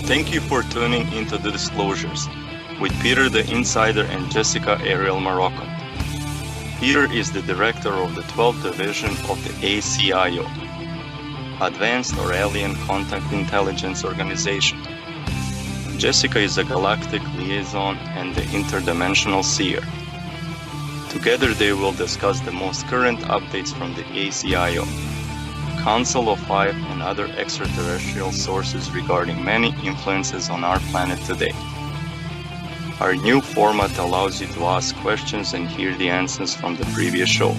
Thank you for tuning into The Disclosures with Peter the Insider and Jessica Ariel Morocco. Peter is the director of the 12th Division of the ACIO, Advanced or Alien Contact Intelligence Organization. Jessica is a galactic liaison and the interdimensional seer. Together they will discuss the most current updates from the ACIO, Council of Five, and other extraterrestrial sources regarding many influences on our planet today. Our new format allows you to ask questions and hear the answers from the previous show.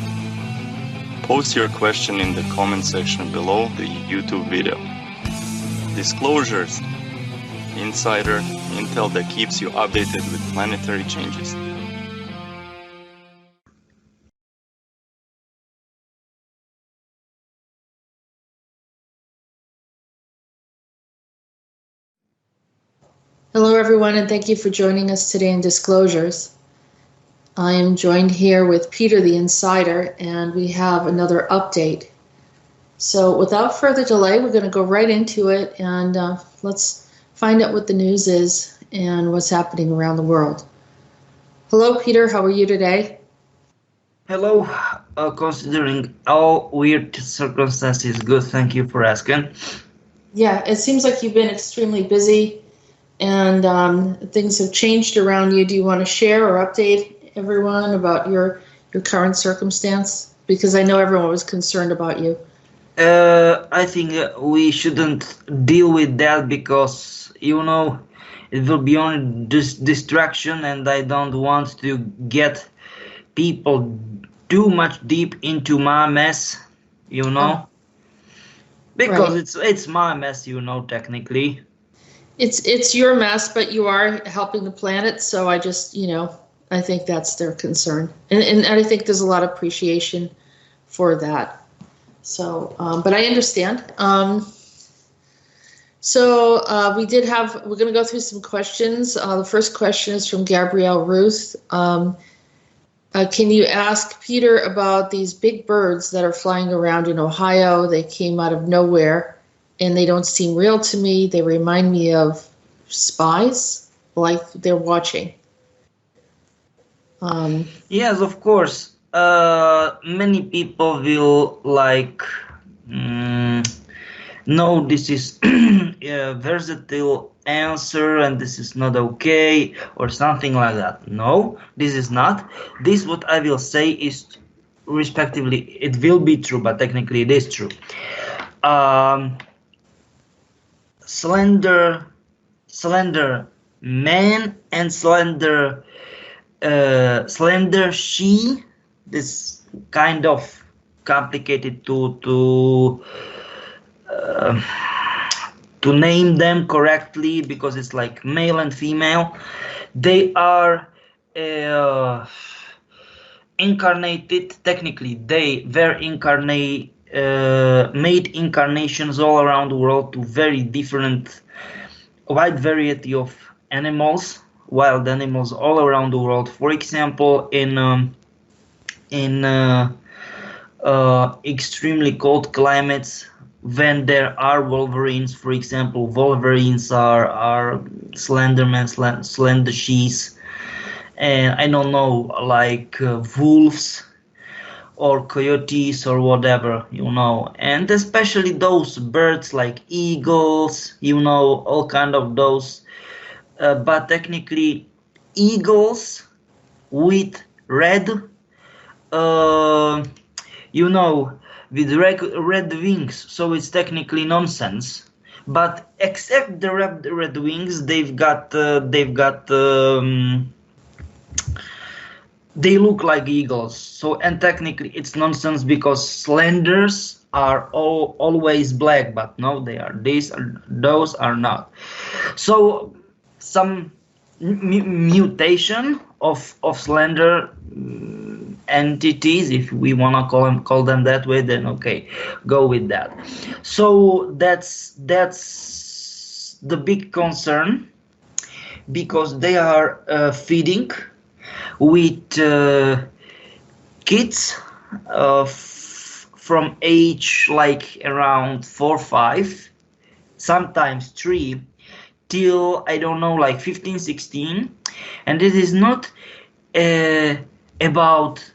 Post your question in the comment section below the YouTube video. Disclosures, insider intel that keeps you updated with planetary changes. Hello, everyone, and thank you for joining us today in Disclosures. I am joined here with Peter the Insider, and we have another update. So without further delay, we're going to go right into it, and let's find out what the news is and what's happening around the world. Hello, Peter. How are you today? Hello. Considering all weird circumstances, good. Thank you for asking. Yeah, it seems like you've been extremely busy. And things have changed around you. Do you want to share or update everyone about your current circumstance? Because I know everyone was concerned about you. I think we shouldn't deal with that because, it will be only distraction, and I don't want to get people too much deep into my mess, Because Right. it's my mess, technically. It's your mess, but you are helping the planet, so I just, I think that's their concern. And I think there's a lot of appreciation for that. So, but I understand. We're going to go through some questions. The first question is from Gabrielle Ruth. Can you ask Peter about these big birds that are flying around in Ohio? They came out of nowhere. And they don't seem real to me. They remind me of spies, like they're watching. Yes, of course. Many people will no, this is a versatile answer and this is not okay or something like that. No, this is not. This what I will say is respectively, it will be true, but technically it is true. Slender man and slender she. This kind of complicated to name them correctly because it's like male and female. They are incarnated. Technically, they were made incarnations all around the world to very different, wide variety of animals, wild animals all around the world. For example, in extremely cold climates, when there are wolverines, for example, wolverines are slenderman, slender she's, and I don't know, like wolves or coyotes or whatever, and especially those birds like eagles, all kind of those, but technically eagles with red, with red wings, so it's technically nonsense. But except the red wings, they look like eagles. So, and technically it's nonsense because slenders are always black, but no, they are those are not. So some mutation of slender entities, if we want to call them that way, then okay, go with that. So that's the big concern, because they are feeding with kids from age like around 4 or 5, sometimes 3, till I don't know, like 15, 16, and it is not about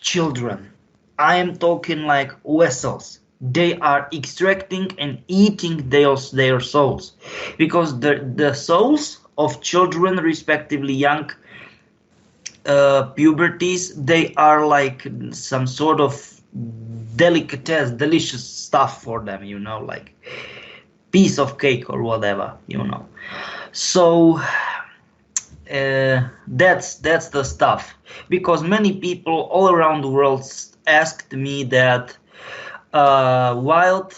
children. I am talking like vessels. They are extracting and eating their souls, because the souls of children, respectively young puberties, they are like some sort of delicious stuff for them, like piece of cake or whatever. So that's the stuff, because many people all around the world asked me that wild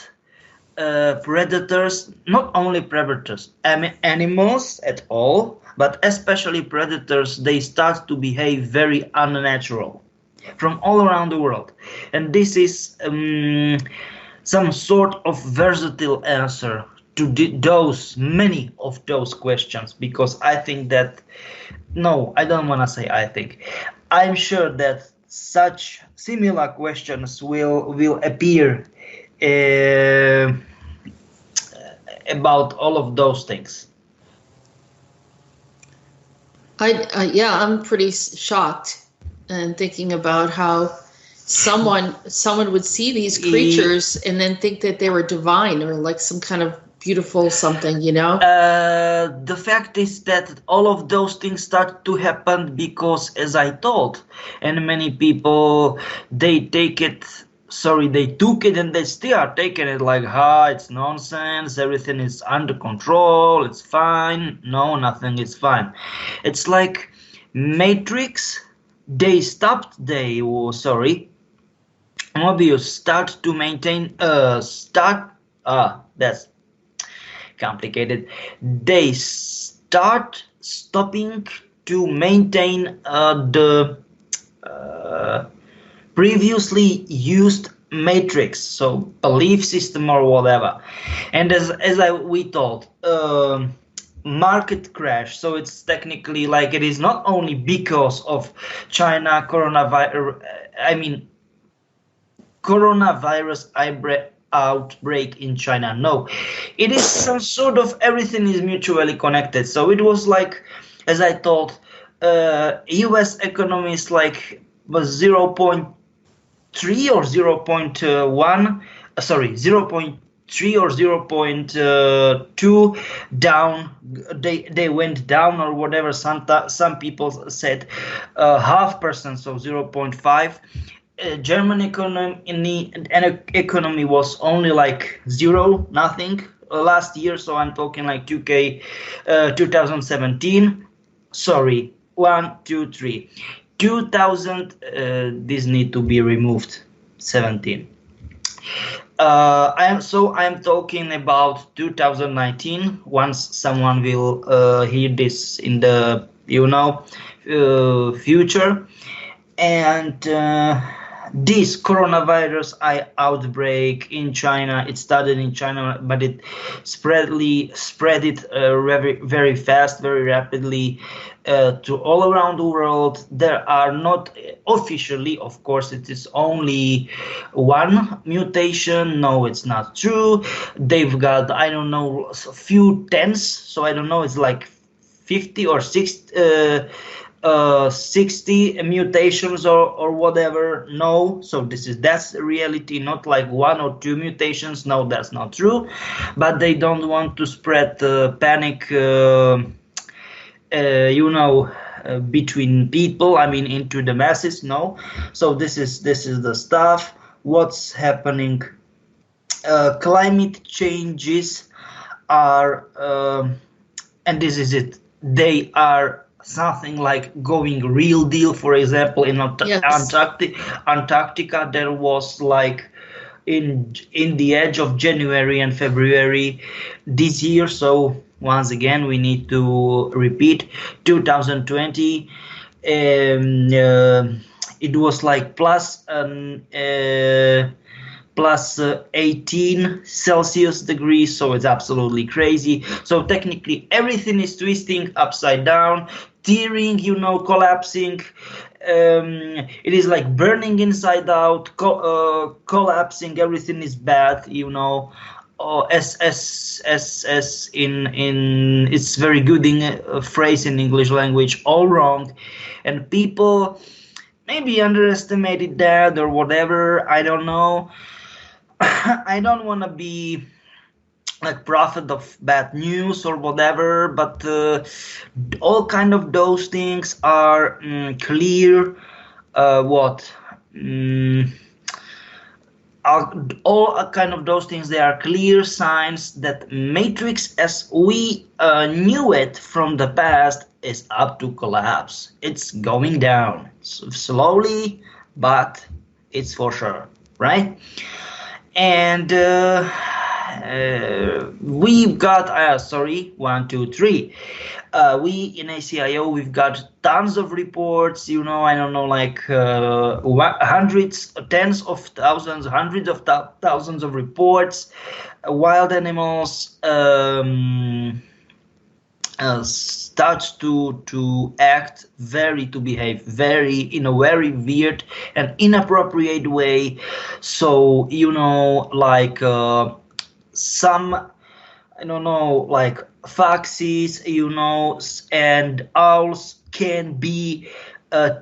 predators, not only predators, animals at all, but especially predators, they start to behave very unnatural from all around the world. And this is some sort of versatile answer to many of those questions, because I think that, no, I don't want to say I think, I'm sure that such similar questions will appear about all of those things. I'm pretty shocked and thinking about how someone would see these creatures and then think that they were divine or like some kind of beautiful something, The fact is that all of those things start to happen because, as I told, and many people, they took it and they still are taking it like, it's nonsense, everything is under control, it's fine. No, nothing is fine. It's like Matrix, Mobius start to maintain, that's complicated. They stopping to maintain the previously used matrix, so belief system or whatever. And as we told, market crash. So it's technically like, it is not only because of China coronavirus outbreak in China. No, it is some sort of, everything is mutually connected. So it was like, as I told, US economy is like was 0.3 or 0.1, 0.3 or 0.2 down. They went down or whatever. Some people said 0.5%, so 0.5. German economy was only like nothing last year, so I'm talking like 2017. Sorry, 1, 2, 3. 2000, this need to be removed. 17. I'm talking about 2019. Once someone will hear this in the future, and this coronavirus outbreak in China, it started in China, but it spread it very, very fast, very rapidly to all around the world. There are not officially, of course, it is only one mutation. No, it's not true. They've got, I don't know, a few tens, so I don't know, it's like 50 or 60 mutations or whatever. No, so that's the reality, not like 1 or 2 mutations. No, that's not true. But they don't want to spread panic between people, into the masses. No, so this is the stuff. What's happening? Climate changes are and this is it, they are something like going real deal. For example, in Antarctica, there was like in the edge of January and February this year. So once again, we need to repeat 2020. It was like plus 18 Celsius degrees, so it's absolutely crazy. So technically everything is twisting upside down, tearing, collapsing. It is like burning inside out, collapsing. Everything is bad, as in it's very good in a phrase in English language, all wrong, and people maybe underestimated that or whatever. I don't know. I don't want to be like prophet of bad news or whatever, but all kind of those things are clear. What? All kind of those things, they are clear signs that matrix as we knew it from the past is up to collapse. It's going down slowly, but it's for sure, right? And we've got 1, 2, 3. We in ACIO, we've got tons of reports, I don't know, like hundreds, tens of thousands, hundreds of thousands of reports. Wild animals start to behave in a very weird and inappropriate way. So like some, I don't know, like foxes, and owls can be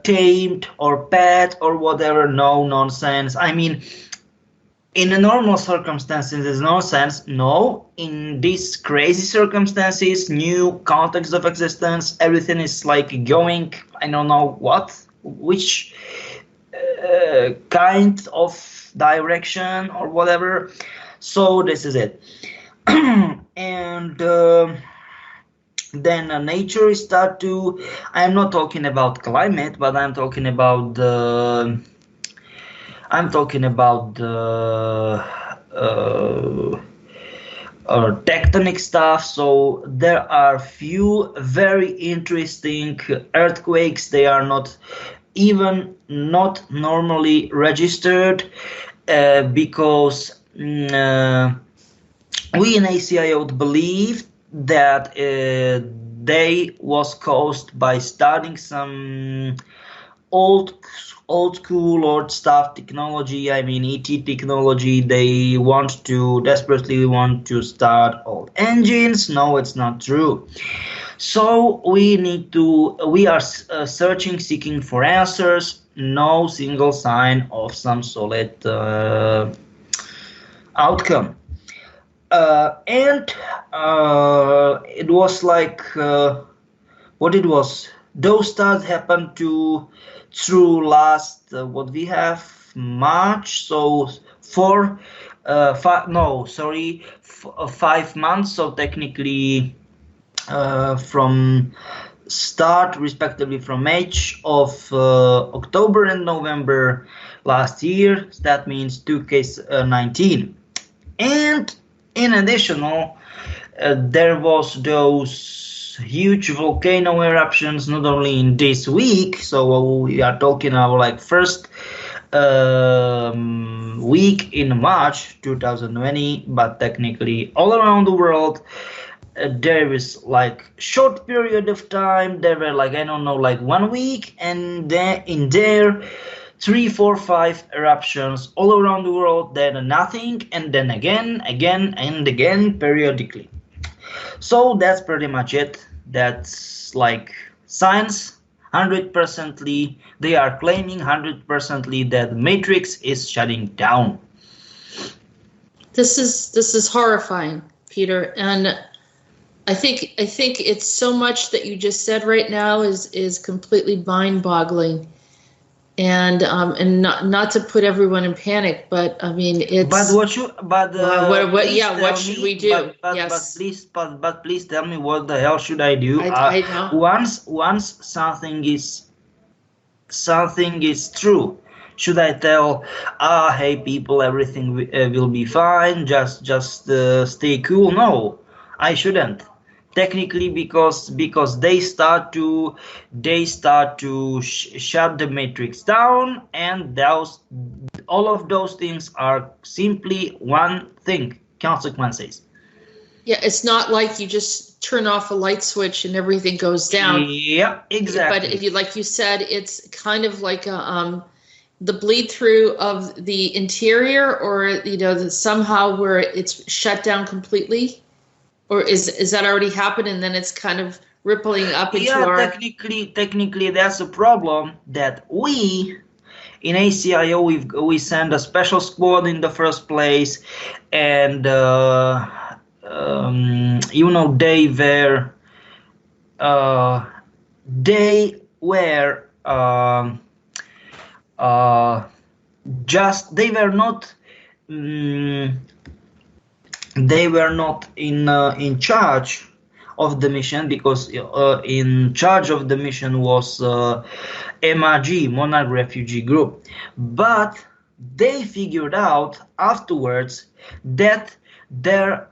tamed or pet or whatever. No nonsense. I mean, in a normal circumstances, there's no sense. No, in these crazy circumstances, new context of existence, everything is like going, I don't know which kind of direction or whatever. So this is it. And then nature start to, I'm not talking about climate, but I'm talking about the tectonic stuff. So there are few very interesting earthquakes. They are not normally registered because we in ACIO believe that they was caused by studying some old school old stuff technology. I mean ET technology. They desperately want to start old engines. No, it's not true. So we are seeking for answers. No single sign of some solid outcome. And it was like what it was. Those stars happened through last March. So 5 months. So technically from start respectively from March of October and November last year. That means 2K19. And in addition, there was those huge volcano eruptions not only in this week. So we are talking about like first week in March 2020, but technically all around the world. There is like short period of time. There were like, I don't know, like 1 week, and then in there 3, 4, 5 eruptions all around the world, then nothing, and then again and again periodically. So that's pretty much it. That's like science. 100%ly, they are claiming 100%ly that Matrix is shutting down. This is horrifying, Peter, and I think it's so much that you just said right now is completely mind-boggling. And not to put everyone in panic, but I mean it's. But what should we do? But please tell me, what the hell should I do? I know. Once something is true, should I tell, hey people, everything will be fine, just stay cool? No, I shouldn't. Technically, because they start to shut the matrix down, and all of those things are simply one thing: consequences. Yeah, it's not like you just turn off a light switch and everything goes down. Yeah, exactly. But like you said, it's kind of like the bleed through of the interior, or somehow where it's shut down completely, or is that already happened and then it's kind of rippling up into Yeah, our? technically that's a problem that we in ACIO we send a special squad in the first place, and uh, they were uh, just mm, they were not in charge of the mission, because in charge of the mission was MRG, Monarch Refugee Group, but they figured out afterwards that there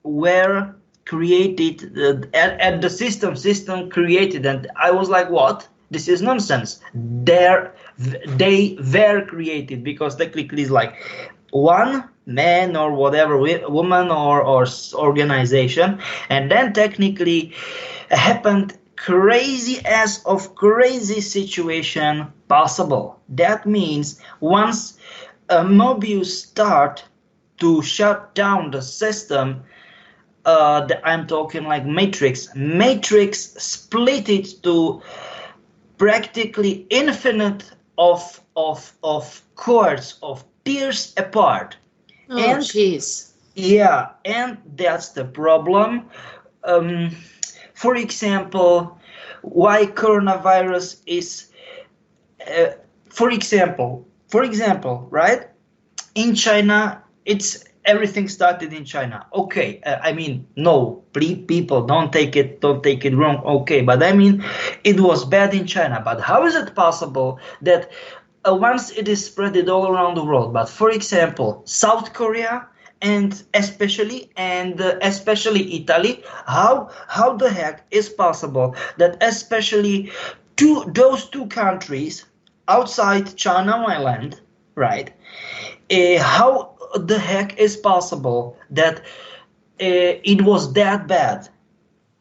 were created at the system created, and I was like, what? This is nonsense. They were created, because technically it's like one man or whatever, woman or organization, and then technically happened crazy as of crazy situation possible. That means once Mobius start to shut down the system, I'm talking like Matrix split it to practically infinite of chords, of tiers apart. Oh, And jeez. yeah, and that's the problem. For example, why coronavirus is for example, right? In China, it's everything started in China. Okay, I mean, no, people don't take it wrong. Okay, but I mean, it was bad in China. But how is it possible that once it is spread all around the world? But for example, South Korea and especially Italy, how the heck is possible that especially those two countries outside China Island, right? How the heck is possible that it was that bad?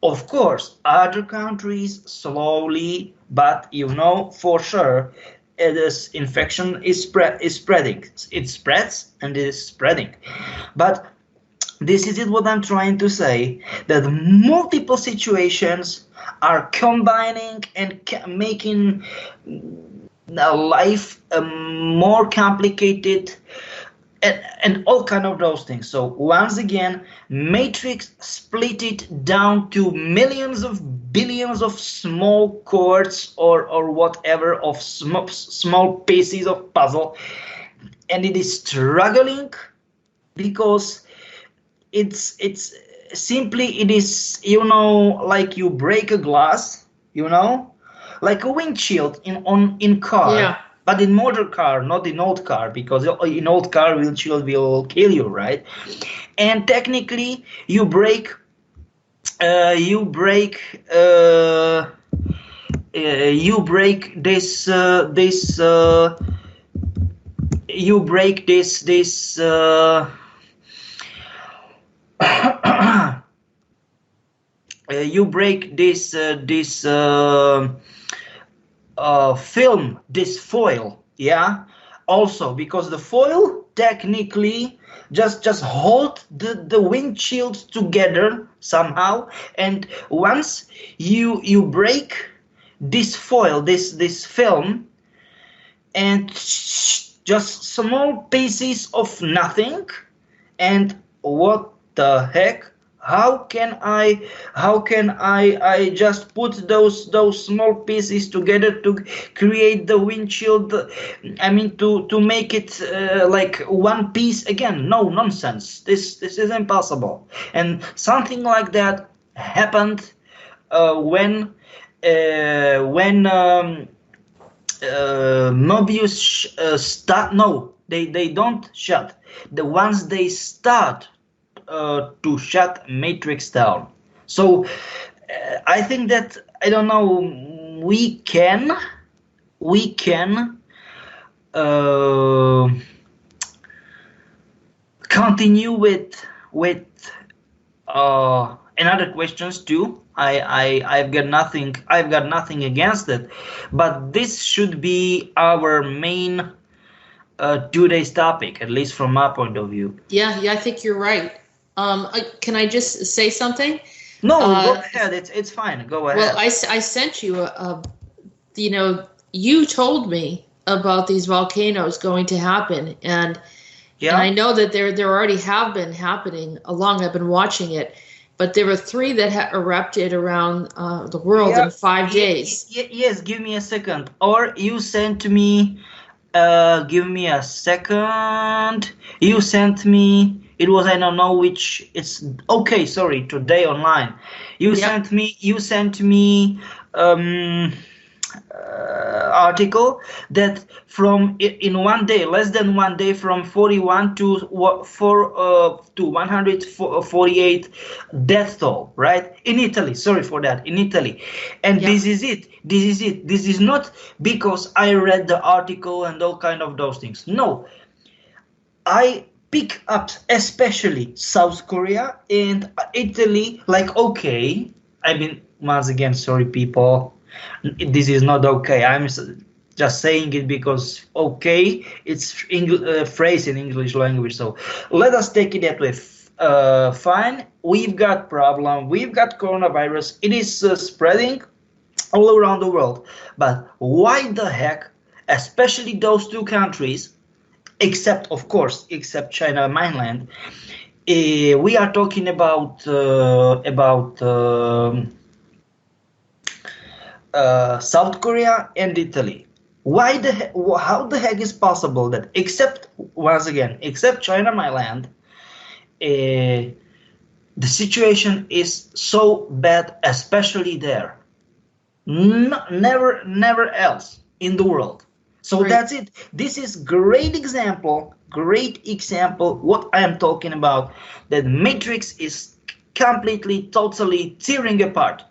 Of course, other countries slowly, but for sure, this infection is spreading. It spreads and it is spreading. But this is it what I'm trying to say, that multiple situations are combining and making life more complicated, and all kind of those things. So once again, Matrix split it down to millions of billions of small chords or whatever, of small pieces of puzzle, and it is struggling because it's simply, it is like you break a glass, like a windshield in car. Yeah. But in motor car, not in old car, because in old car windshield will kill you, right? And technically you break this you break this you break this film, this foil, yeah, also because the foil technically just hold the windshield together somehow, and once you break this foil, this film, and just small pieces of nothing, and what the heck, how can I just put those small pieces together to create the windshield? I mean, to make it like one piece again? No, nonsense. This is impossible. And something like that happened when Mobius start. No, they don't shut. The ones they start to shut Matrix down. So I think that, I don't know, we can continue with another questions too. I've got nothing against it, but this should be our main today's topic, at least from my point of view. Yeah, I think you're right. Can I just say something? No, go ahead. It's fine. Go ahead. Well, I sent you you told me about these volcanoes going to happen, and I know that there already have been happening along. I've been watching it, but there were 3 that erupted around the world in 5 days. Yes, give me a second. Or you sent me. Give me a second. You sent me. It was, I don't know which. It's okay. Sorry, today online. You sent me. Article that from in 1 day, less than 1 day, from 41 to 148 death toll, right, in Italy. Sorry for that, in Italy. And this is it. This is not because I read the article and all kind of those things. No, I pick up especially South Korea and Italy. Like, okay, I mean, once again, sorry people, this is not okay. I'm just saying it because okay, it's phrase in English language. So let us take it that way. Fine, we've got problem. We've got coronavirus. It is spreading all around the world. But why the heck, especially those 2 countries, except of course, except China mainland, we are talking about South Korea and Italy. How the heck is possible that except China mainland, the situation is so bad, especially there, never else in the world. So right. That's it. This is great example what I am talking about, that matrix is completely, totally tearing apart.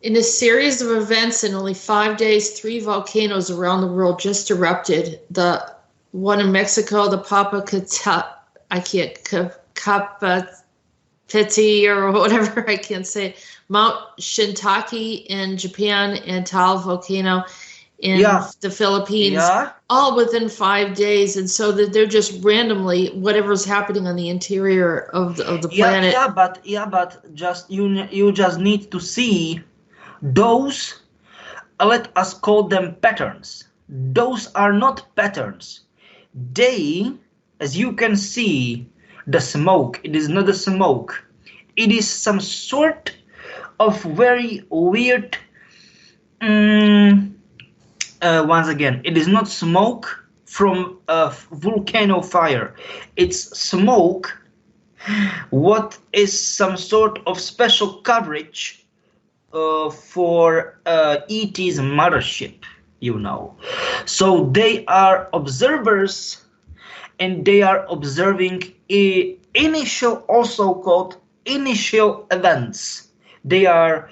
In a series of events in only 5 days, 3 volcanoes around the world just erupted. The one in Mexico, the Kapapeti or whatever, I can't say, Mount Shintake in Japan, and Taal volcano in the Philippines, all within 5 days. And so that they're just randomly, whatever's happening on the interior of the planet. But just you just need to see those, let us call them patterns. Those are not patterns. They, as you can see, the smoke, it is not a smoke. It is some sort of very weird, once again, it is not smoke from a volcano fire. It's smoke what is some sort of special coverage for ET's mothership, you know. So they are observers, and they are observing initial, also called initial events. They are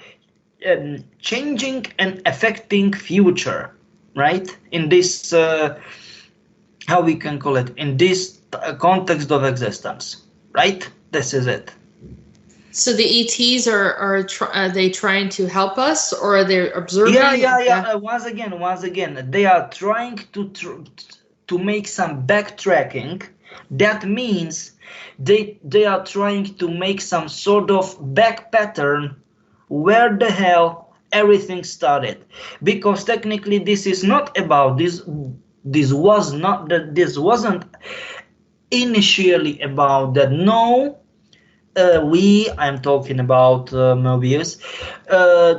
changing and affecting future, right? In this, how we can call it, in this context of existence, right? This is it. So the ETs are they trying to help us, or are they observing? Yeah. Once again, they are trying to make some backtracking. That means they are trying to make some sort of back pattern where the hell everything started. Because technically this is not about this. This wasn't initially about that. No. I'm talking about Mobius.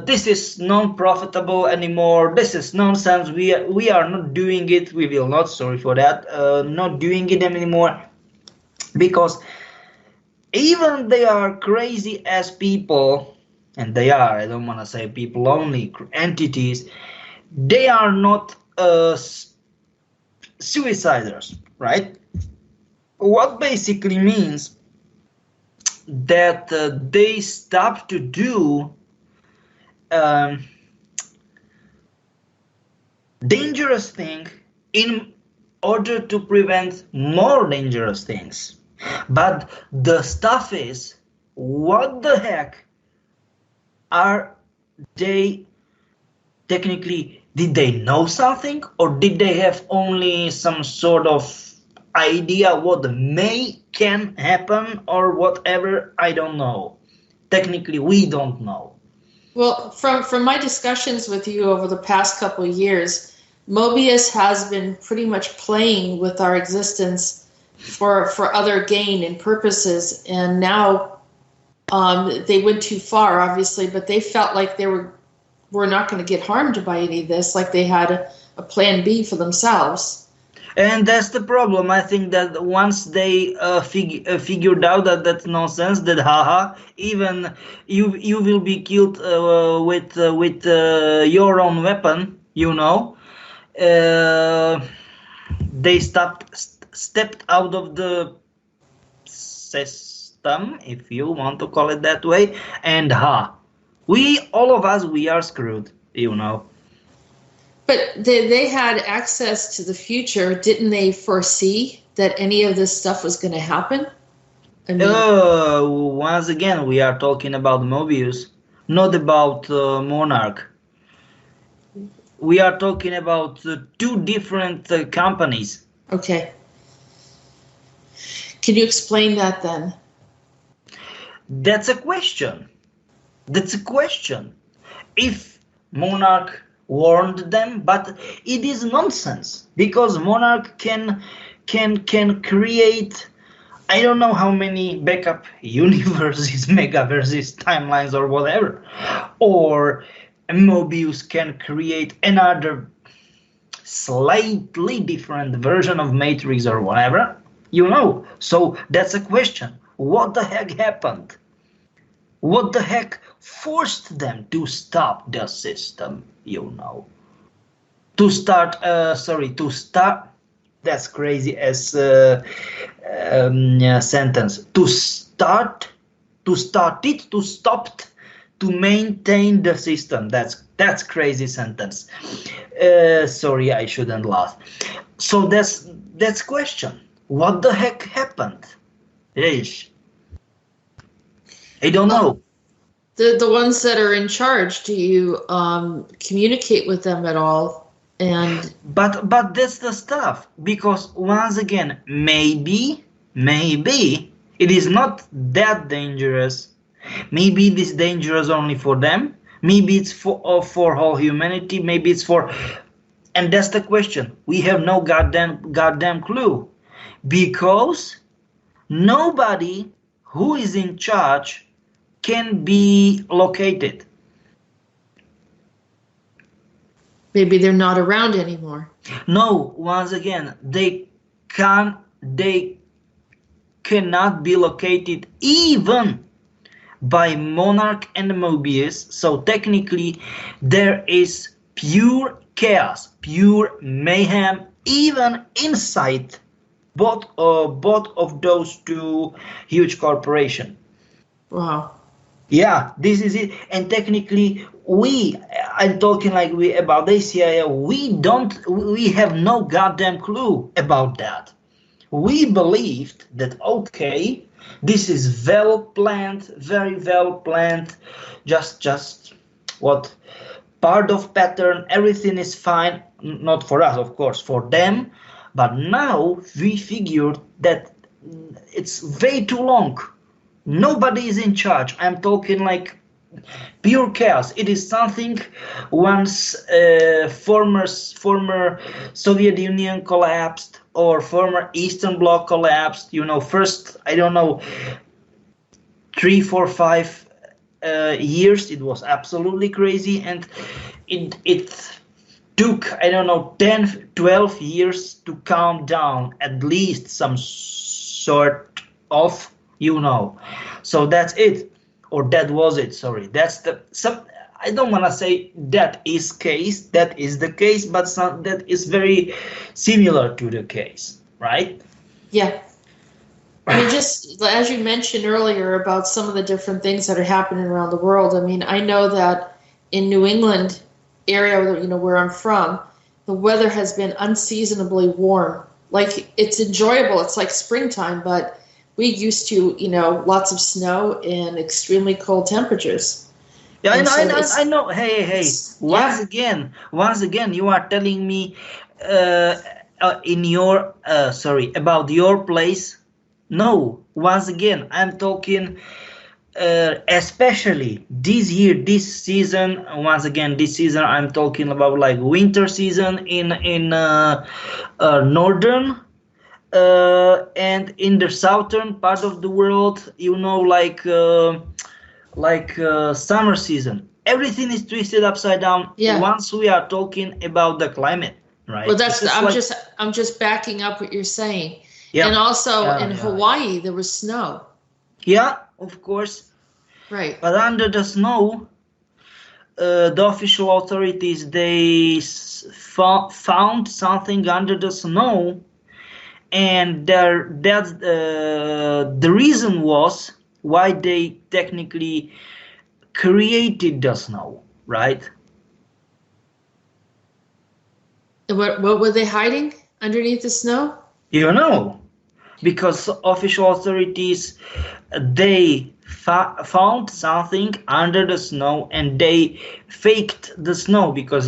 This is non-profitable anymore. This is nonsense. We are not doing it. We will not. Sorry for that. Not doing it anymore, because even they are crazy as people, and they are. I don't want to say people only, entities. They are not suiciders, right? What basically means that they stop to do dangerous thing in order to prevent more dangerous things. But the stuff is, what the heck are they technically? Did they know something, or did they have only some sort of idea what can happen or whatever? I don't know. Technically, we don't know. Well, from my discussions with you over the past couple of years, Mobius has been pretty much playing with our existence for other gain and purposes, and now they went too far, obviously, but they felt like they were not going to get harmed by any of this, like they had a plan B for themselves. And that's the problem. I think that once they figured out that that's nonsense, that haha, even you will be killed with your own weapon, they stepped out of the system, if you want to call it that way, and all of us, we are screwed, But they had access to the future. Didn't they foresee that any of this stuff was going to happen? I mean, once again, we are talking about Mobius, not about Monarch. We are talking about two different companies. Okay. Can you explain that then? That's a question. If Monarch warned them, but it is nonsense, because Monarch can create, I don't know how many backup universes, megaverses, timelines, or whatever, or Mobius can create another slightly different version of Matrix or whatever, so that's a question. What the heck happened? What the heck forced them to stop the system, To start, that's crazy as sentence. To stop to maintain the system. That's crazy sentence. Sorry, I shouldn't laugh. So that's question. What the heck happened? Ish. I don't know. The ones that are in charge, do you communicate with them at all? And but that's the stuff, because once again, maybe it is not that dangerous. Maybe it is dangerous only for them. Maybe it's for whole humanity. Maybe it's for, and that's the question. We have no goddamn clue, because nobody who is in charge can be located. maybe they're not around anymore. No, once again, they cannot be located even by Monarch and Mobius. So technically there is pure chaos, pure mayhem, even inside both of those two huge corporations. Wow. Yeah, this is it. And technically, I'm talking like about ACIO, we have no goddamn clue about that. We believed that, okay, this is well planned, very well planned, just what part of pattern, everything is fine, not for us, of course, for them. But now we figured that it's way too long. Nobody is in charge. I'm talking like pure chaos. It is something once former Soviet Union collapsed or former Eastern Bloc collapsed. First, I don't know, 3, 4, 5 years. It was absolutely crazy, and it took, I don't know, 10, 12 years to calm down, at least some sort of. So that's it, or that was it. Sorry, I don't want to say that is the case, but that is very similar to the case, right? Yeah. I mean, just as you mentioned earlier about some of the different things that are happening around the world. I mean, I know that in New England area, where I'm from, the weather has been unseasonably warm. Like, it's enjoyable. It's like springtime, but we used to, lots of snow and extremely cold temperatures. Yeah, And so I know. Hey. yeah. Once again, you are telling me in your about your place. No, once again, I'm talking especially this year, this season. Once again, this season, I'm talking about like winter season in northern and in the southern part of the world. Summer season, everything is twisted upside down. Yeah. Once we are talking about the climate, right? Well, I'm just backing up what you're saying. Yeah. And also in Hawaii, there was snow. Yeah, of course. Right. But under the snow, the official authorities, they found something under the snow, and the reason was why they technically created the snow, right? What were they hiding underneath the snow? Because official authorities, they found something under the snow, and they faked the snow, because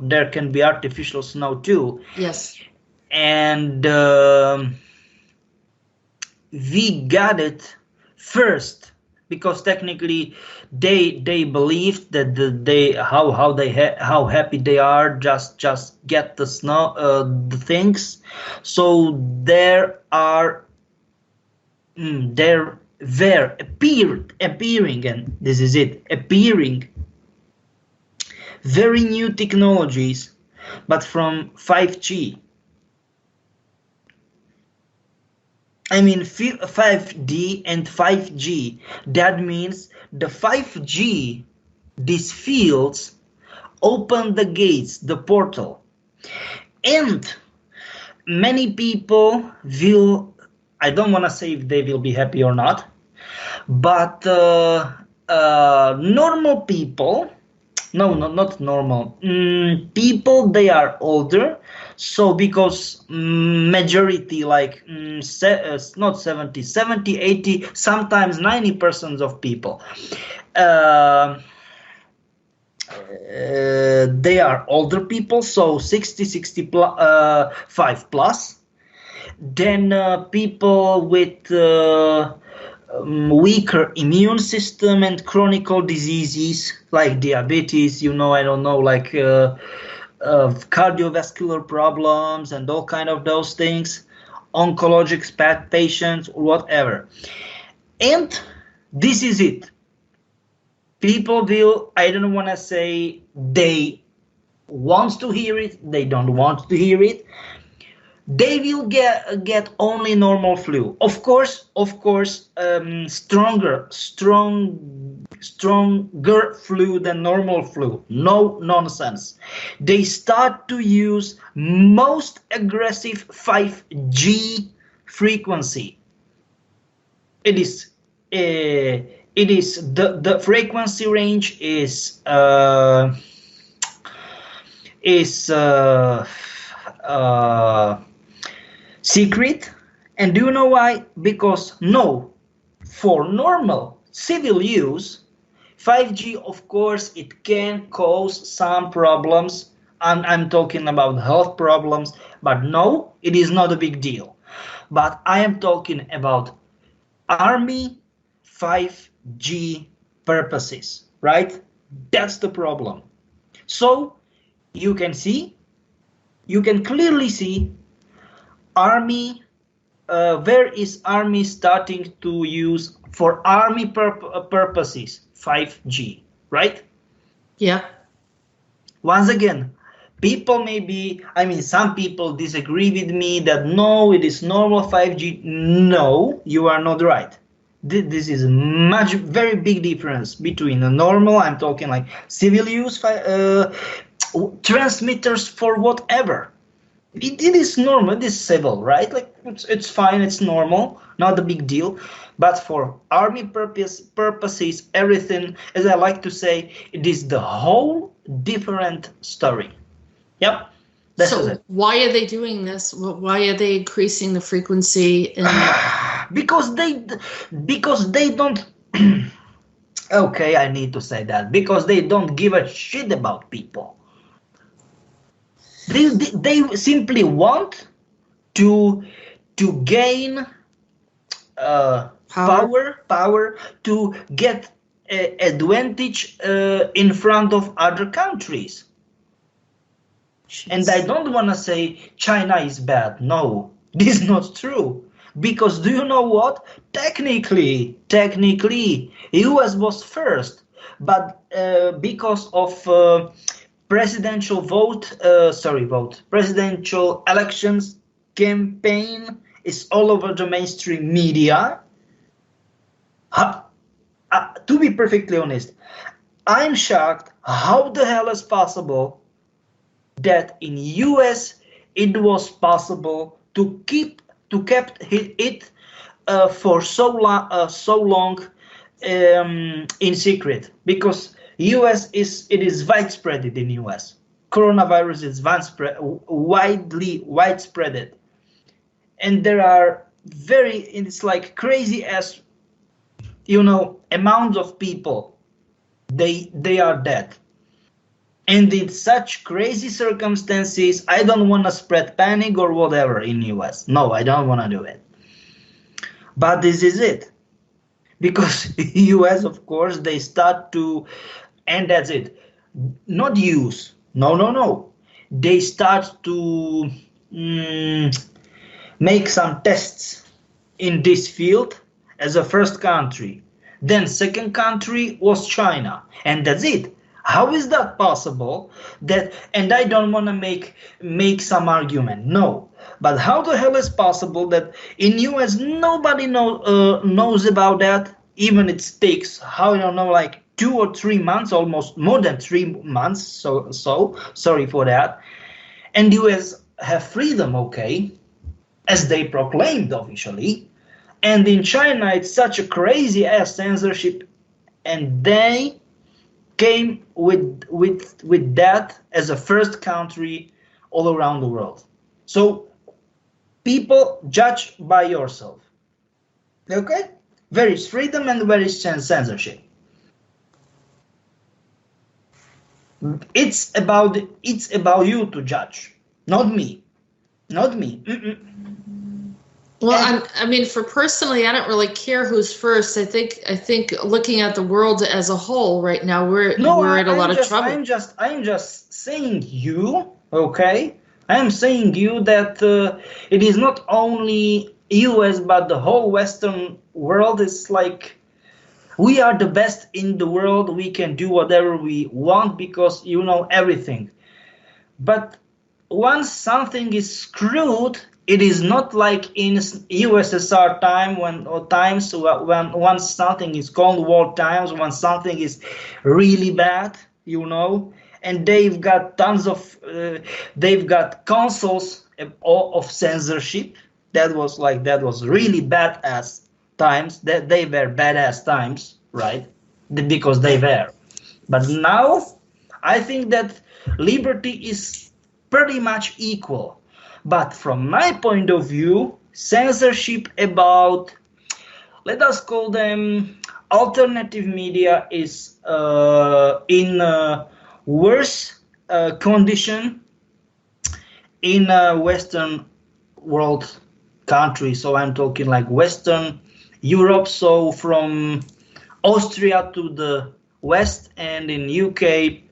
there can be artificial snow too. Yes. And we got it first, because technically they believed that how happy they are just get the snow, the things. So there were appearing, and this is it, appearing very new technologies, but from 5G. I mean 5D and 5G. That means the 5G, these fields open the gates, the portal, and many people will, I don't want to say if they will be happy or not, but normal people, not normal, people, they are older. So because majority, like not 70, 80, sometimes 90% of people, they are older people, so 65 plus. Then people with weaker immune system and chronic diseases like diabetes, I don't know, like cardiovascular problems and all kind of those things, oncologic patients, whatever. And this is it. People will, I don't want to say they want to hear it, they don't want to hear it. They will get only normal flu. Of course, stronger flu than normal flu. No nonsense. They start to use most aggressive 5G frequency. It is the frequency range is secret. And do you know why? Because for normal civil use, 5G, of course, it can cause some problems. I'm talking about health problems, but no, it is not a big deal. But I am talking about Army 5G purposes, right? That's the problem. So you can clearly see Army, where is Army starting to use for Army purposes 5G, right? Yeah. Once again, people some people disagree with me that no, it is normal 5G. No, you are not right. This is a very big difference between a normal, I'm talking like civil use transmitters for whatever. It is normal, it is civil, right? Like it's fine, it's normal, not a big deal. But for Army purposes, everything, as I like to say, it is the whole different story. Yep. So why are they doing this? Why are they increasing the frequency? because they don't. Okay, I need to say that because they don't give a shit about people. They simply want to gain power to get advantage in front of other countries. Jeez. And I don't want to say China is bad. No, this is not true. Because do you know what? Technically, US was first, but because of presidential presidential elections campaign is all over the mainstream media. To be perfectly honest, I'm shocked how the hell is possible that in US it was possible to keep it for so long in secret, because US is widespread in US. Coronavirus is widespread, and there are it's like crazy as amounts of people they are dead. And in such crazy circumstances, I don't want to spread panic or whatever in US. No, I don't want to do it. But this is it. Because US, of course, they start to, and that's it. Not use. No. They start to make some tests in this field as a first country. Then second country was China. And that's it. How is that possible? And I don't want to make some argument. No, but how the hell is possible that in US nobody knows about that? Even it takes like 2 or 3 months, almost more than 3 months. So sorry for that. And US have freedom, okay, as they proclaimed officially. And in China it's such a crazy ass censorship, and they came with that as a first country all around the world. So people judge by yourself. Okay? There is freedom and there is censorship. It's about you to judge, not me. Mm-mm. Well, I mean, for personally, I don't really care who's first. I think looking at the world as a whole right now, we're in a lot of trouble. I'm just saying you, okay? I am saying you that it is not only US, but the whole Western world is like, we are the best in the world. We can do whatever we want because everything. But once something is screwed, it is not like in USSR time when once something is Cold War times, when something is really bad, and they've got tons of they've got consoles of censorship. That was really badass times. That they were badass times, right? Because they were. But now I think that liberty is pretty much equal. But from my point of view, censorship about, let us call them alternative media, is in worse condition in Western world countries. So I'm talking like Western Europe, so from Austria to the west, and in UK,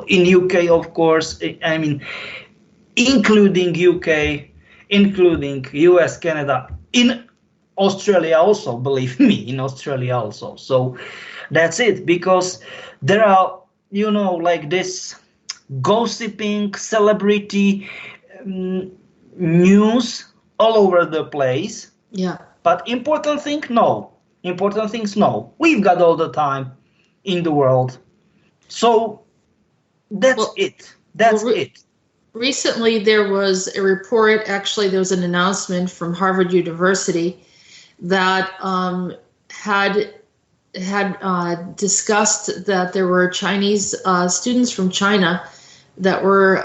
in UK, of course, I mean, including UK, including US, Canada, in Australia also, believe me, in Australia also. So that's it, because there are, like this gossiping, celebrity news all over the place. Yeah. But important things, no. We've got all the time in the world. So that's it. That's it. Recently, there was a report, actually, there was an announcement from Harvard University that had discussed that there were Chinese students from China that were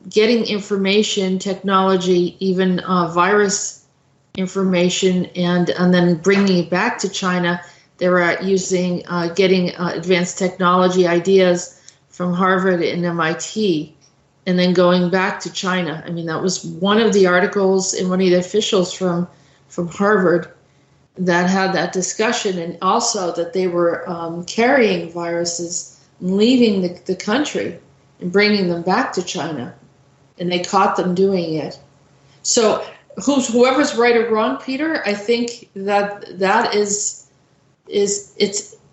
getting information technology, even virus information and then bringing it back to China. They were using getting advanced technology ideas from Harvard and MIT, and then going back to China. I mean, that was one of the articles in one of the officials from Harvard that had that discussion, and also that they were carrying viruses and leaving the country and bringing them back to China, and they caught them doing it. So whoever's right or wrong, Peter, I think that is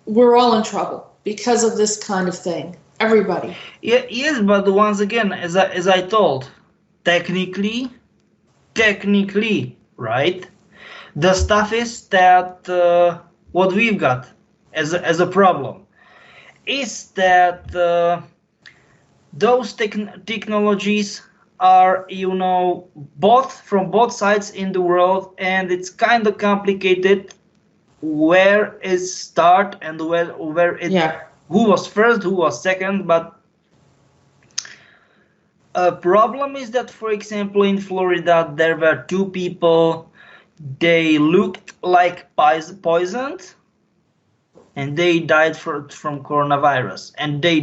we're all in trouble because of this kind of thing. Everybody. Yeah, yes, but once again, as I told, technically, right? The stuff is that what we've got as a problem is that those technologies are, from both sides in the world, and it's kind of complicated where it start and where it who was first, who was second. But a problem is that, for example, in Florida there were two people. They looked like poisoned, and they died from coronavirus. And they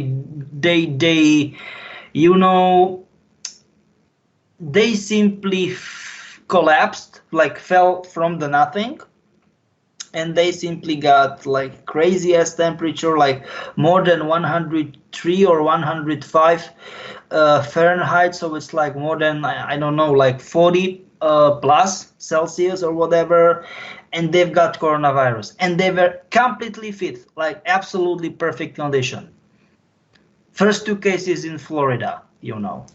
simply collapsed, like fell from the nothing, and they simply got like crazy ass temperature, like more than 103 or 105 Fahrenheit. So it's like more than, I don't know, like 40 plus Celsius or whatever, and they've got coronavirus, and they were completely fit, like absolutely perfect condition. First two cases in Florida,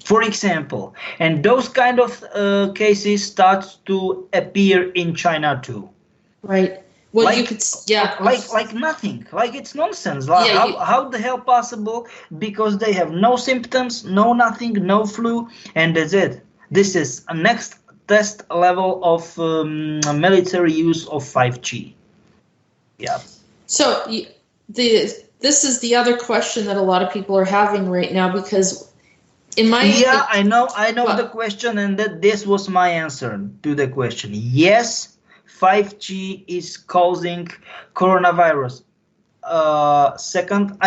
for example, and those kind of cases start to appear in China too. Right. Well, like, you could, like nothing, like it's nonsense. Like, how the hell possible? Because they have no symptoms, no nothing, no flu, and that's it. This is a next test level of military use of 5G. Yeah. So this is the other question that a lot of people are having right now, because I know the question, and that this was my answer to the question. Yes, 5G is causing coronavirus. Second,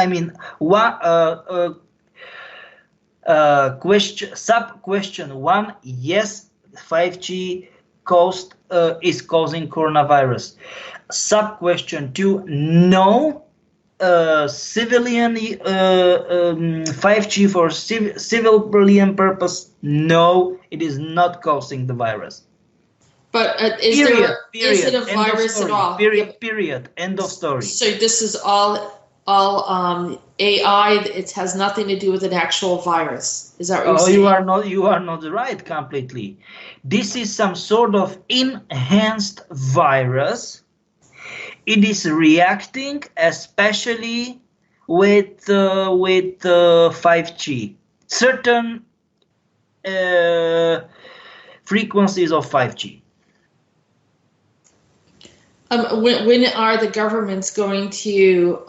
sub question one, yes, 5G is causing coronavirus. Sub question two, no, civilian 5G for civilian purpose, no, it is not causing the virus. But is it a virus at all? Period. End of story. So this is all AI. It has nothing to do with an actual virus. Is that what you're saying? You are not right completely. This is some sort of enhanced virus. It is reacting especially with 5G. Certain frequencies of 5G. When are the governments going to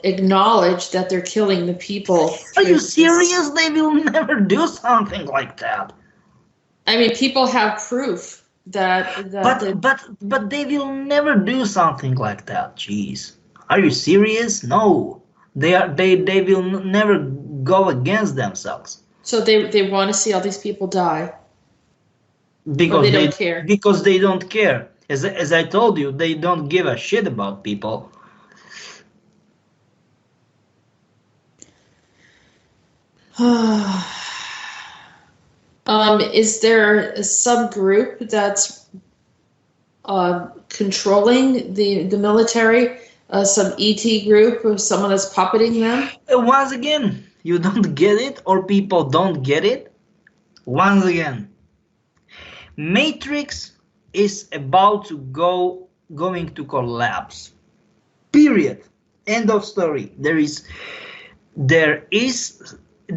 acknowledge that they're killing the people? Are you serious? They will never do something like that. I mean, people have proof that but they will never do something like that. Jeez, are you serious? No, they will never go against themselves. So they want to see all these people die because they don't care. Because they don't care. As I told you, they don't give a shit about people. Is there a subgroup that's controlling the military, some ET group or someone that's puppeting them? Once again, you don't get it, or people don't get it. Once again, Matrix is about to going to collapse. Period. End of story. This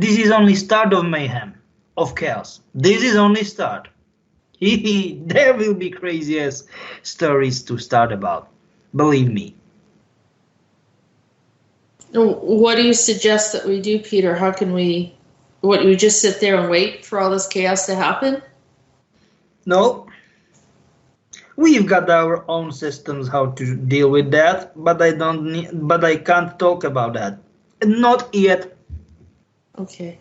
is only start of mayhem, of chaos. This is only start. There will be crazy ass stories to start about. Believe me. What do you suggest that we do, Peter? How can we just sit there and wait for all this chaos to happen? No. We've got our own systems how to deal with that, but I don't need, but I can't talk about that. Not yet. Okay.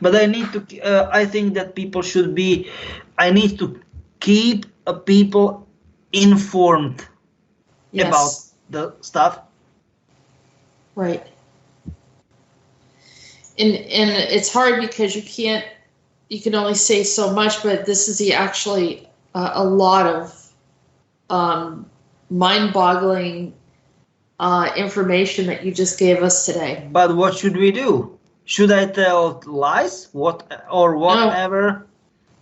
But I need to. I think that people should be. I need to keep people informed about Yes. the stuff. Right. And it's hard because you can only say so much, but this is actually a lot of mind-boggling information that you just gave us today. But what should we do? Should I tell lies? Whatever?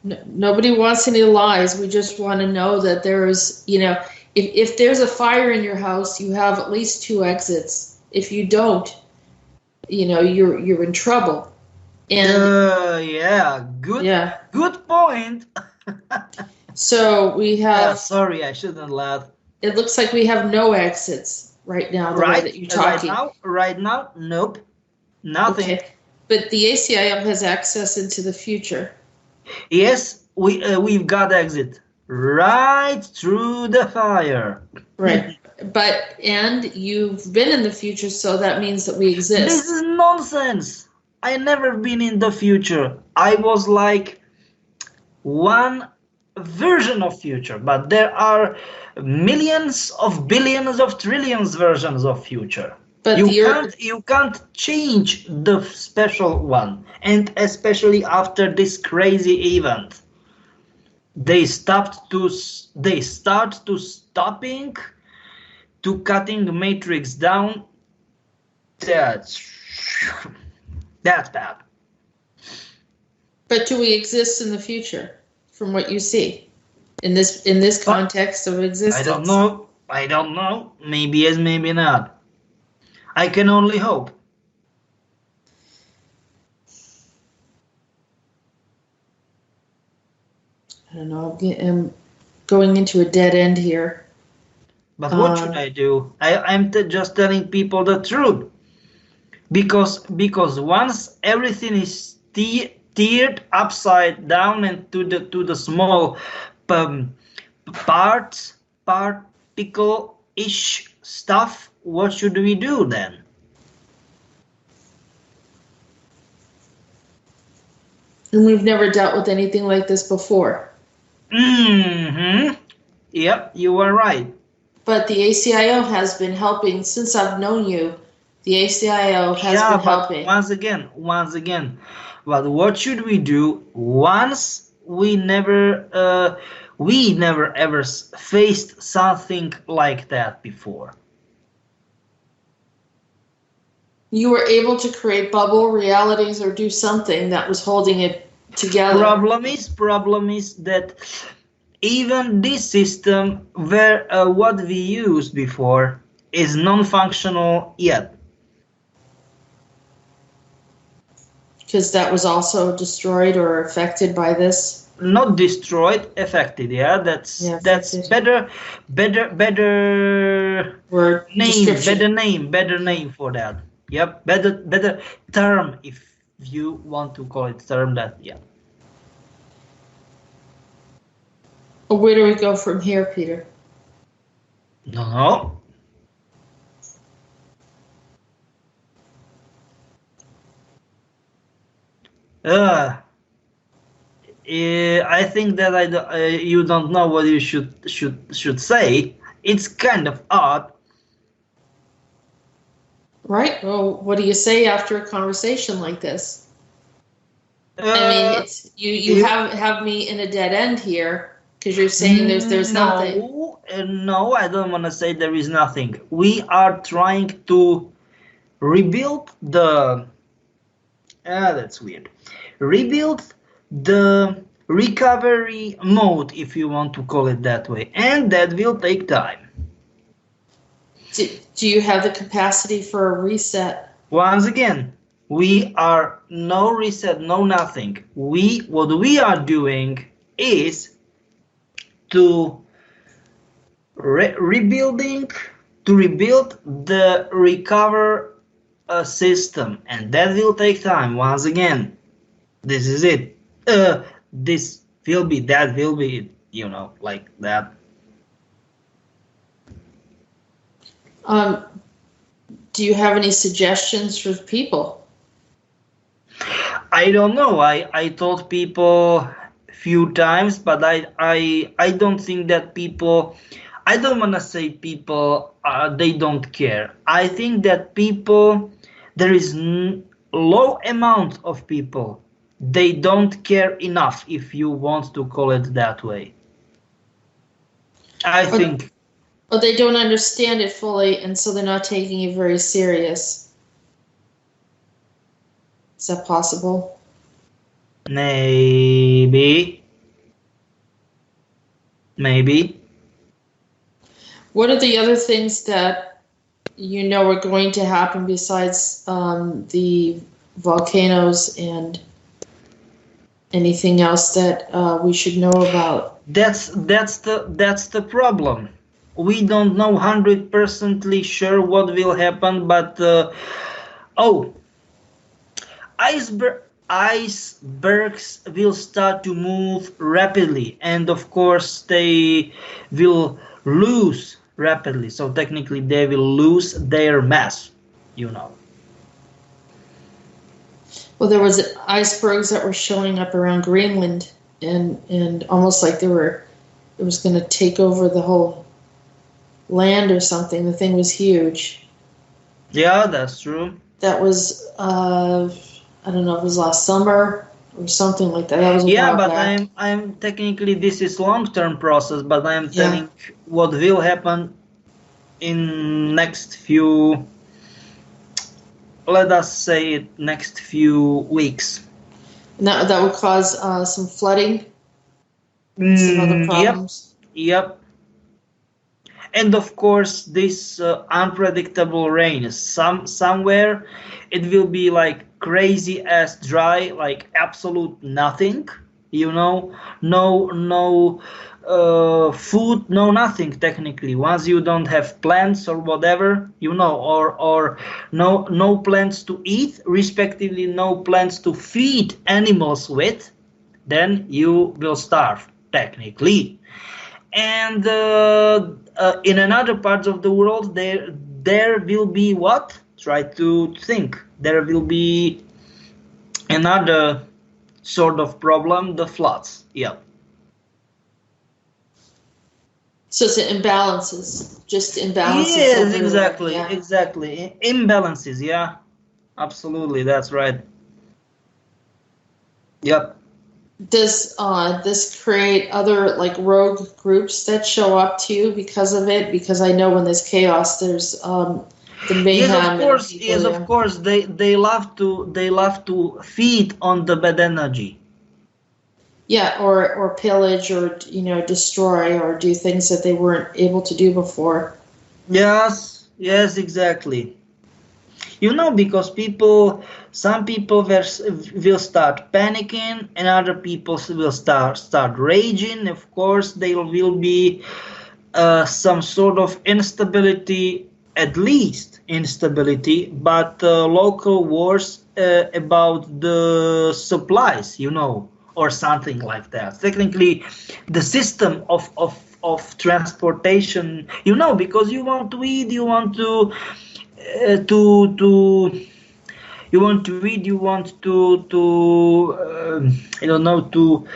No, nobody wants any lies. We just want to know that there's, if there's a fire in your house, you have at least 2 exits. If you don't, you're in trouble. And yeah, good. yeah. Good point. So we have. Sorry, I shouldn't laugh. It looks like we have no exits right now. The way that you're talking. Right now, nope, nothing. Okay, but the ACIO has access into the future. Yes, we've got exit right through the fire. Right. And you've been in the future, so that means that we exist. This is nonsense. I never been in the future. I was like one version of future, but there are millions of billions of trillions versions of future. But you can't change the special one, and especially after this crazy event, they start to stopping to cutting the matrix down. That's bad. But do we exist in the future, from what you see, in this context of existence? I don't know. Maybe yes, maybe not. I can only hope. I don't know. I'm going into a dead end here. But what should I do? I'm just telling people the truth. Because once everything is tiered upside down and to the small particle-ish stuff, what should we do then? And we've never dealt with anything like this before. Yep, you are right. But the ACIO has been helping since I've known you. The ACIO has been helping. Once again. But what should we do once we never ever faced something like that before? You were able to create bubble realities or do something that was holding it together. Problem is that even this system, where what we used before, is non-functional yet. Because that was also destroyed or affected by this. Not destroyed, affected. Yeah, that's better word name. Better name for that. Yep, better term if you want to call it term. That yeah. Where do we go from here, Peter? No. I think that you don't know what you should say. It's kind of odd. Right. Well, what do you say after a conversation like this? I mean, it's you have me in a dead end here because you're saying there's nothing. No, I don't want to say there is nothing. We are trying to rebuild the. That's weird. Rebuild the recovery mode, if you want to call it that way, and that will take time. Do you have the capacity for a reset? Once again, we are no reset, no nothing. What we are doing is to rebuild the recover system, and that will take time. Once again, this is it. This will be, that will be it. like that. Do you have any suggestions for people? I don't know. I told people few times, but I don't think that people. I don't want to say people they don't care. I think that people there is low amount of people they don't care enough, if you want to call it that way. I think. Or they don't understand it fully, and so they're not taking it very serious. Is that possible? Maybe. What are the other things that you know are going to happen besides the volcanoes, and anything else that we should know about? That's the problem. We don't know 100% sure what will happen, but icebergs will start to move rapidly, and of course they will lose rapidly. So technically they will lose their mass, Well, there was icebergs that were showing up around Greenland, and almost like it was going to take over the whole land or something. The thing was huge. Yeah, that's true. That was I don't know if it was last summer or something like that. That was a while but back. I'm technically this is long-term process, but I'm telling what will happen in next few, let us say it, next few weeks. And that would cause some flooding, some other problems. Yep. And of course, this unpredictable rain. Somewhere it will be like crazy as dry, like absolute nothing. No food, no nothing technically. Once you don't have plants or whatever, or no plants to eat, respectively, no plants to feed animals with, then you will starve technically. And in another parts of the world, there will be what? Try to think. There will be another sort of problem, the floods. Yeah. So it's imbalances, just imbalances. Yes, exactly. Imbalances, yeah. Absolutely, that's right. Yep. Does this create other like rogue groups that show up too because of it? Because I know when there's chaos, there's the mayhem. Yes, of course. They love to feed on the bad energy. Yeah, or pillage, or destroy, or do things that they weren't able to do before. Yes, exactly. Because some people will start panicking, and other people will start raging. Of course, there will be some sort of instability, at least instability, but local wars about the supplies, or something like that. Technically, the system of transportation, because you want to eat, you want to you want to read, you want to I don't know, to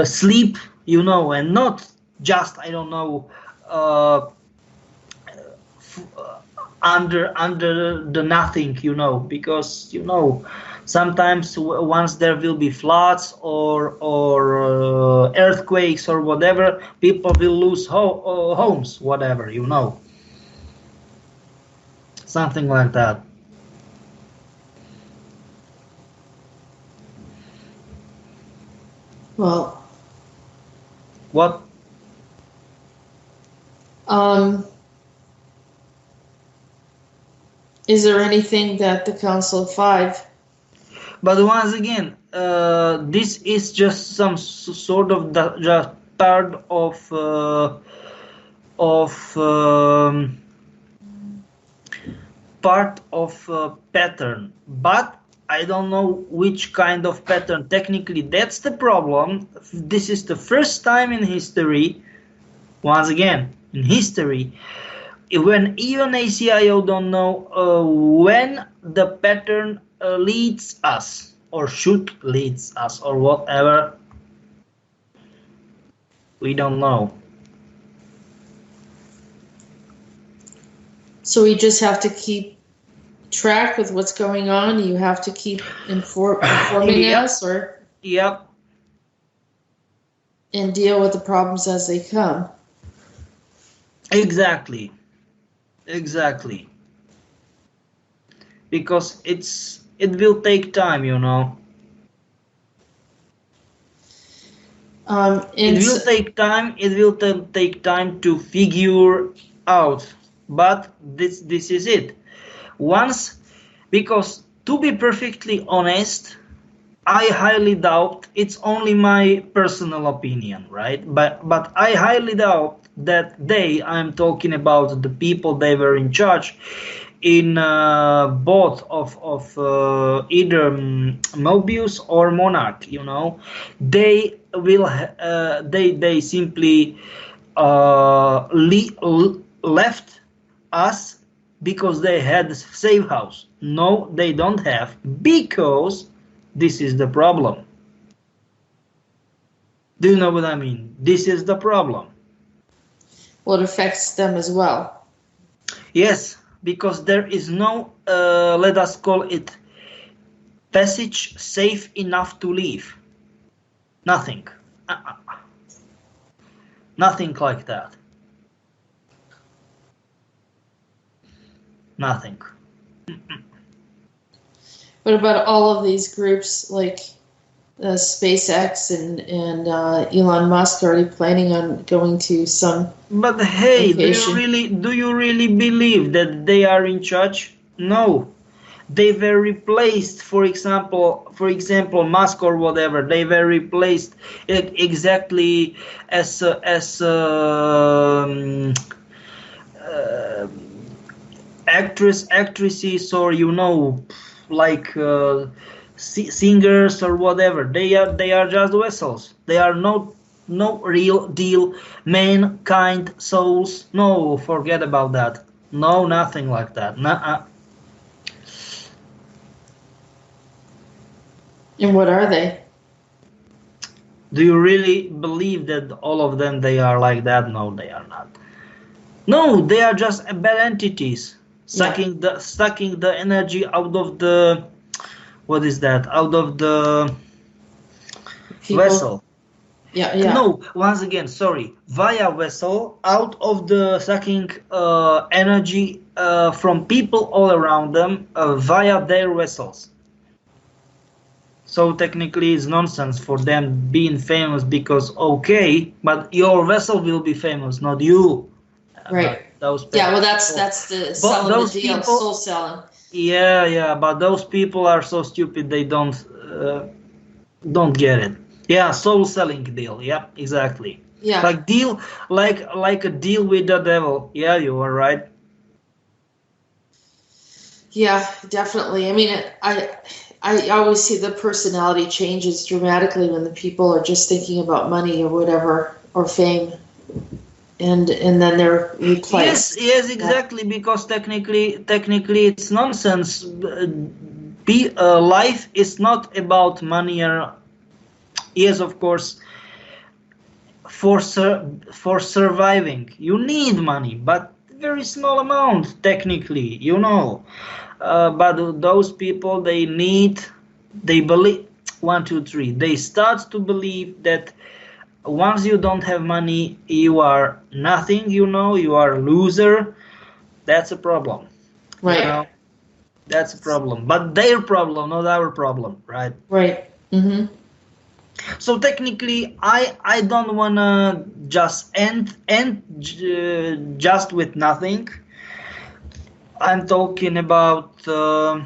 sleep, and not just, I don't know, under the nothing, because sometimes once there will be floods or earthquakes or whatever, people will lose homes, whatever, something like that. Well, what? Is there anything that the Council of Five? But once again, this is just some sort of just part of pattern. But I don't know which kind of pattern. Technically, that's the problem. This is the first time in history, once again, in history, when even ACIO don't know when the pattern leads us or should leads us or whatever. We don't know. So we just have to keep track with what's going on. You have to keep informing Yep. us, or Yep. and deal with the problems as they come. Exactly. Because it will take time, you know. It will take time. It will take time to figure out. But this is it. Once, because to be perfectly honest, I highly doubt, it's only my personal opinion, right? But I highly doubt that I'm talking about the people they were in charge in both of either Mobius or Monarch, you know, they will they simply left us because they had a safe house. No, they don't have, because this is the problem. Do you know what I mean? This is the problem. Well, it affects them as well. Yes, because there is no, let us call it, passage safe enough to leave. Nothing. Nothing like that. Nothing. What about all of these groups like SpaceX and Elon Musk already planning on going to some? But hey, location? do you really believe that they are in charge? No. They were replaced, for example, Musk or whatever. They were replaced exactly as actresses, or you know, like singers or whatever. They are just vessels. They are no real deal mankind souls. No, forget about that. No, nothing like that. Nuh-uh. And what are they? Do you really believe that all of them they are like that? No, they are not. No, they are just bad entities, sucking the energy out of the, what is that? Out of the People? vessel. Yeah. No, once again, sorry, via vessel, out of the sucking energy from people all around them via their vessels. So technically it's nonsense for them being famous, because okay, but your vessel will be famous, not you. Right. Well, that's the selling the deal, people, soul selling. Yeah, but those people are so stupid they don't get it. Yeah, soul selling deal. Yeah, exactly. Yeah. Like a deal with the devil. Yeah, you are right. Yeah, definitely. I mean, I always see the personality changes dramatically when the people are just thinking about money or whatever, or fame, and then they're replaced. Yes, exactly. Yeah. Because technically it's nonsense. Life is not about money. Yes, of course. For surviving, you need money, but very small amount technically, you know. But those people, they believe, 1, 2, 3. They start to believe that once you don't have money, you are nothing. You know, you are a loser. That's a problem. Right. You know? That's a problem. But their problem, not our problem, right? Right. Mm-hmm. So technically, I don't wanna just end just with nothing. I'm talking about the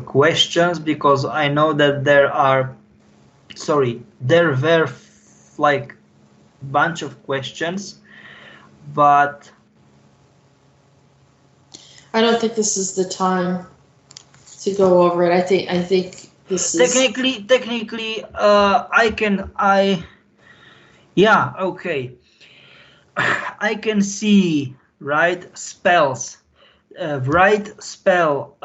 questions, because I know that there were like bunch of questions, but I don't think this is the time to go over it. I think this is Technically, yeah, okay. I can see, right, spells. Right spell.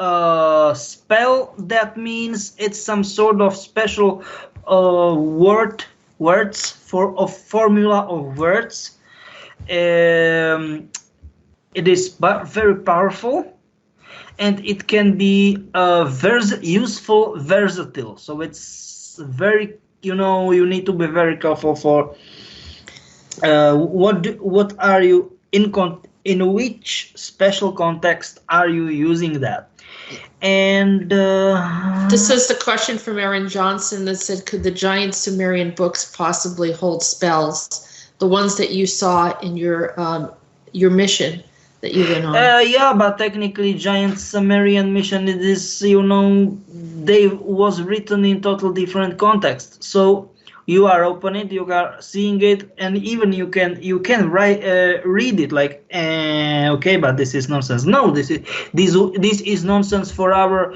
Spell, that means it's some sort of special words for a formula of words. It is very powerful, and it can be useful, versatile. So it's very, you need to be very careful for what are you in which special context are you using that. And this is the question from Aaron Johnson that said, could the giant Sumerian books possibly hold spells, the ones that you saw in your mission that you went on? Yeah, but technically giant Sumerian mission, it is, they was written in total different context. So you are opening it, you are seeing it, and even you can read it like, okay, but this is nonsense. No, this is nonsense for our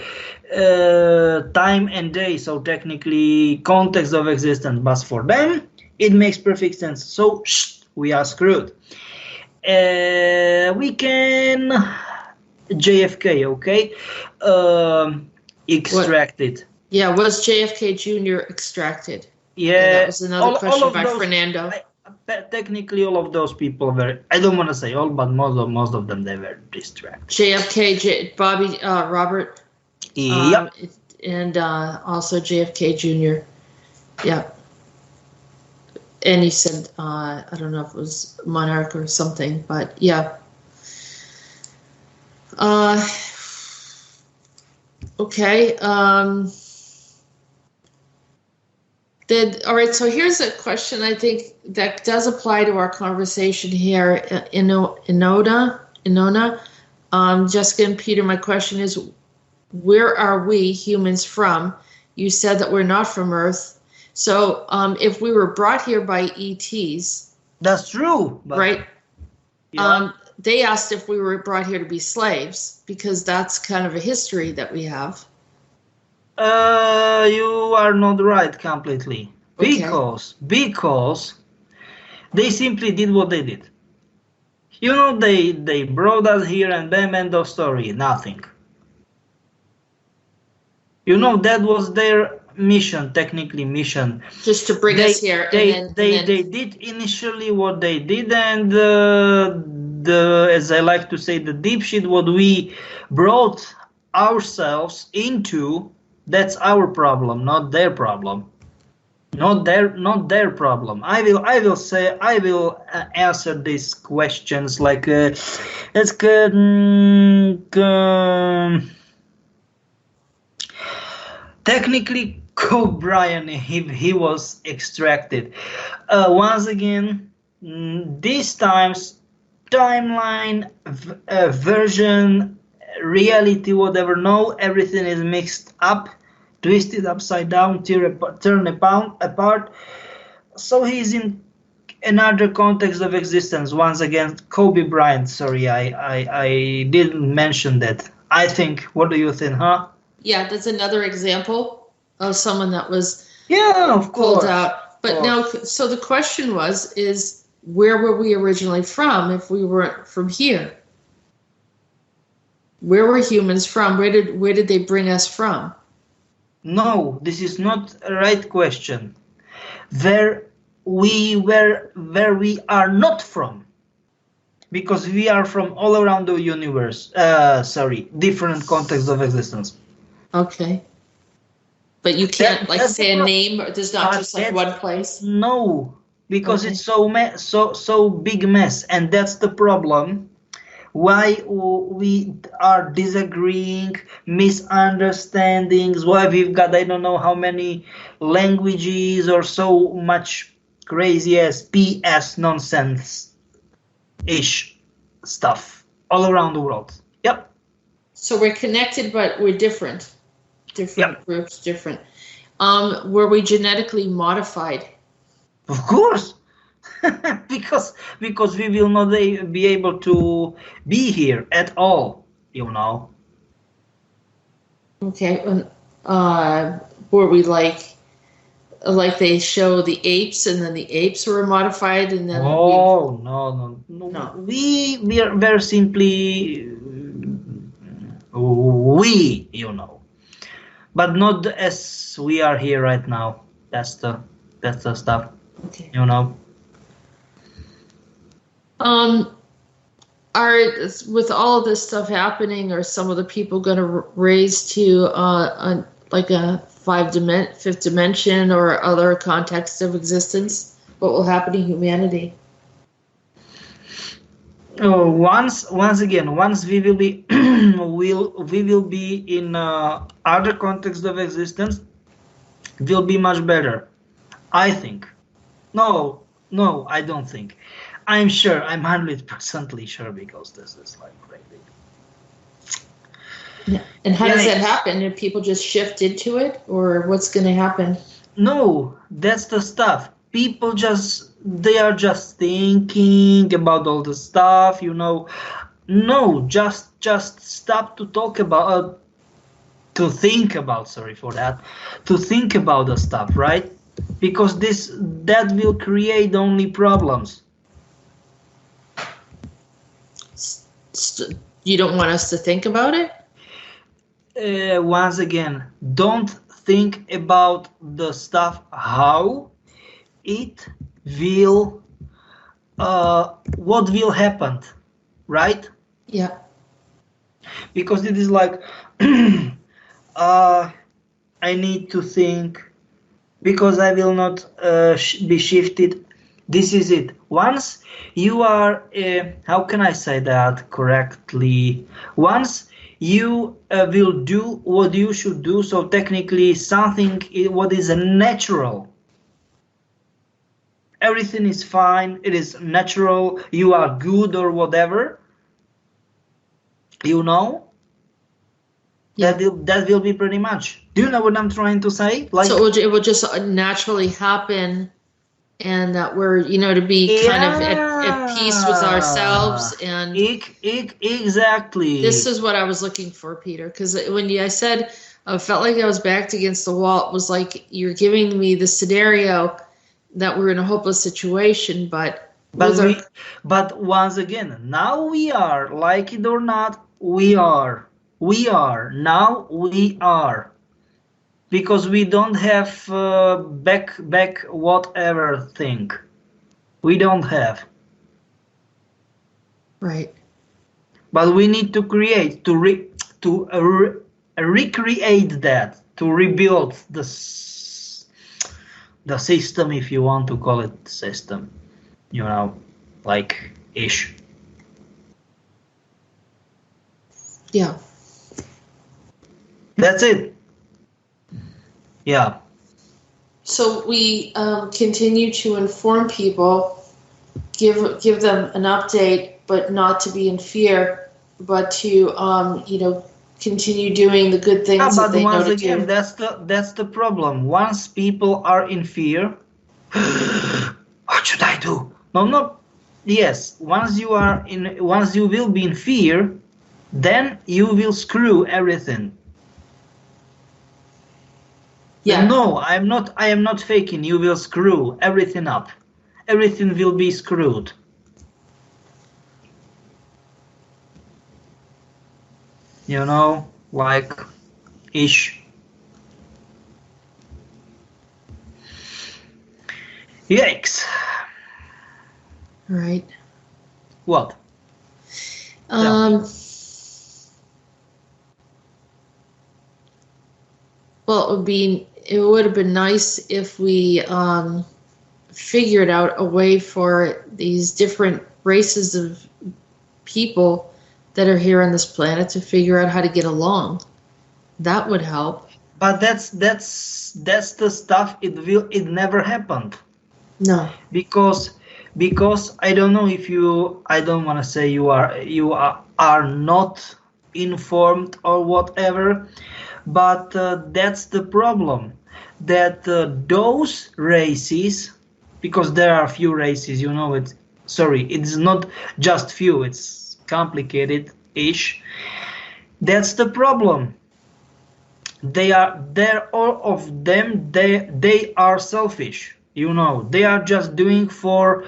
time and day. So technically context of existence, but for them it makes perfect sense. So we are screwed. We can JFK, okay, extract it. Yeah, was JFK Jr. extracted? Yeah, and that was another question by Fernando. Technically, all of those people were, I don't want to say all, but most of them, they were distracted. JFK, Bobby, Robert, yeah, and also JFK Jr. Yeah. And he said, I don't know if it was Monarch or something, but yeah. Okay. All right, so here's a question I think that does apply to our conversation here. Inona. Jessica and Peter, my question is, where are we humans from? You said that we're not from Earth. So if we were brought here by ETs. That's true. Right? Yeah. They asked if we were brought here to be slaves, because that's kind of a history that we have. You are not right completely. Okay. Because they simply did what they did. They brought us here and bam, end of story, nothing. That was their mission, technically mission. Just to bring us here. They did initially what they did, and as I like to say, the deep shit what we brought ourselves into, that's our problem, not their problem. Not their problem. I will answer these questions like technically Kobe Bryant, if he was extracted. Once again, these times timeline, version, reality, whatever. No, everything is mixed up, twisted upside down, turn apart. So he's in another context of existence. Once again, Kobe Bryant. Sorry, I didn't mention that. I think. What do you think, huh? Yeah, that's another example of someone that was of course, pulled out. But now, so the question is where were we originally from if we weren't from here? Where were humans from? Where did they bring us from? No, this is not a right question. Where we are not from, because we are from all around the universe. Different contexts of existence. Okay. But you can't say a name. There's not just like one place. No, because it's so big mess, and that's the problem. Why we are disagreeing, misunderstandings, why we've got I don't know how many languages or so much crazy as PS nonsense-ish stuff all around the world. Yep. So we're connected, but we're different. Different groups, different. Were we genetically modified? Of course. because we will not be able to be here at all. you know. Okay. Were we like they show the apes, and then the apes were modified, and then Oh, no. no. We are very simply we, you know, but not as we are here right now. That's the stuff, Okay. you know. Are with all of this stuff happening, are some of the people going to raise to like a fifth dimension or other context of existence? What will happen to humanity? Oh, once again, once we will be we will be in other context of existence, will be much better, I think. No, I don't think. I'm sure. I'm 100% sure, because this is like crazy. Yeah. And how does that Yikes. happen? Do people just shift into it, or what's going to happen? No, that's the stuff. People they are just thinking about all the stuff, you know. No, just stop to talk about to think about, sorry for that, to think about the stuff, right? Because that will create only problems. You don't want us to think about it? Once again, don't think about the stuff, how it will what will happen, right? Yeah. Because it is like I need to think, because I will not be shifted. This is it. Once you are how can I say that correctly? Once you will do what you should do, so technically something what is natural, everything is fine, it is natural, you are good or whatever, you know. Yeah. That will be pretty much. Do you know what I'm trying to say? Like, So it will just naturally happen, and that we're, to be kind of at peace with ourselves. And exactly. This is what I was looking for, Peter, because when I said I felt like I was backed against the wall, it was like you're giving me the scenario that we're in a hopeless situation, but once again, now we are, like it or not, we are now, we are, because we don't have back whatever thing, we don't have, right, but we need to create recreate that, to rebuild the system, if you want to call it system, you know, like ish. Yeah. That's it. Yeah. So we continue to inform people, give them an update, but not to be in fear, but to continue doing the good things that they know to do. But once again, that's the problem. Once people are in fear, what should I do? No. Yes, once you will be in fear, then you will screw everything. Yeah. No, I am not faking. You will screw everything up. Everything will be screwed. You know, like ish. Yikes. Right. What? Well, it would have been nice if we figured out a way for these different races of people that are here on this planet to figure out how to get along. That would help. But that's the stuff. It never happened. No. Because I don't know if I don't want to say you are not informed or whatever, but that's the problem, that those races, because there are few races, you know, it's not just few, it's complicated ish. That's the problem. They're all of them. They are selfish. They are just doing for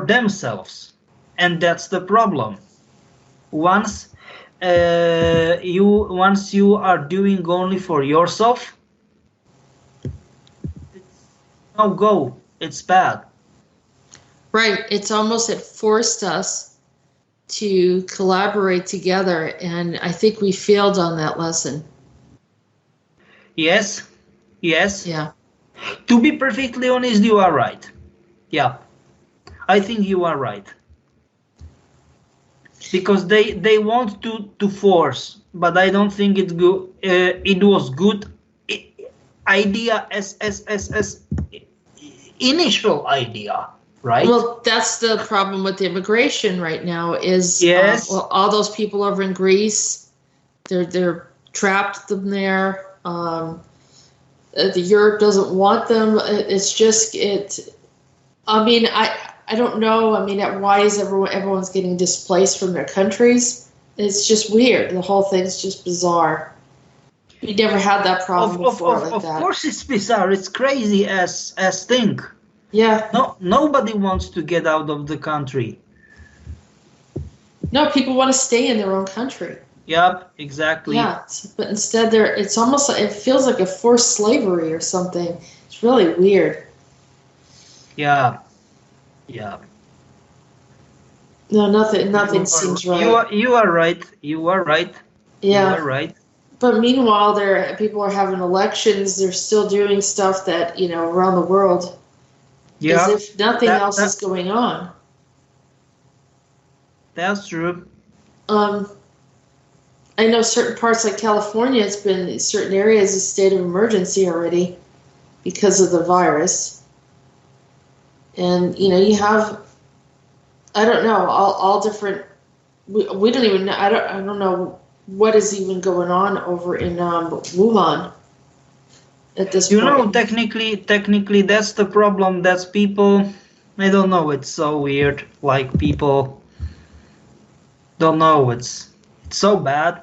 themselves, and that's the problem. Once you are doing only for yourself, it's no go. It's bad. Right. It's almost, it forced us to collaborate together, and I think we failed on that lesson. Yes. Yeah. To be perfectly honest, you are right. Yeah, I think you are right. Because they want to force, but I don't think it's good. It was good idea as initial idea, right? Well, that's the problem with immigration right now. Is Yes. well, all those people over in Greece, they're trapped them there. The Europe doesn't want them. It's just it. I mean, I don't know. I mean, why is everyone's getting displaced from their countries? It's just weird. The whole thing's just bizarre. We never had that problem before like that. Of course, it's bizarre. It's crazy as thing. Yeah. No, nobody wants to get out of the country. No, people want to stay in their own country. Yep, exactly. Yeah, but instead it's almost like, it feels like a forced slavery or something. It's really weird. Yeah. No, nothing seems right. You are right. Yeah. You are right. But meanwhile, people are having elections. They're still doing stuff that, around the world. Yeah. As if nothing else is going on. That's true. I know certain parts like California, it's been certain areas a state of emergency already because of the virus. And, you have, I don't know, all different, we don't even know, I don't know what is even going on over in Wuhan at this point. Technically, that's the problem. That's people, I don't know, it's so weird. Like, people don't know, it's so bad.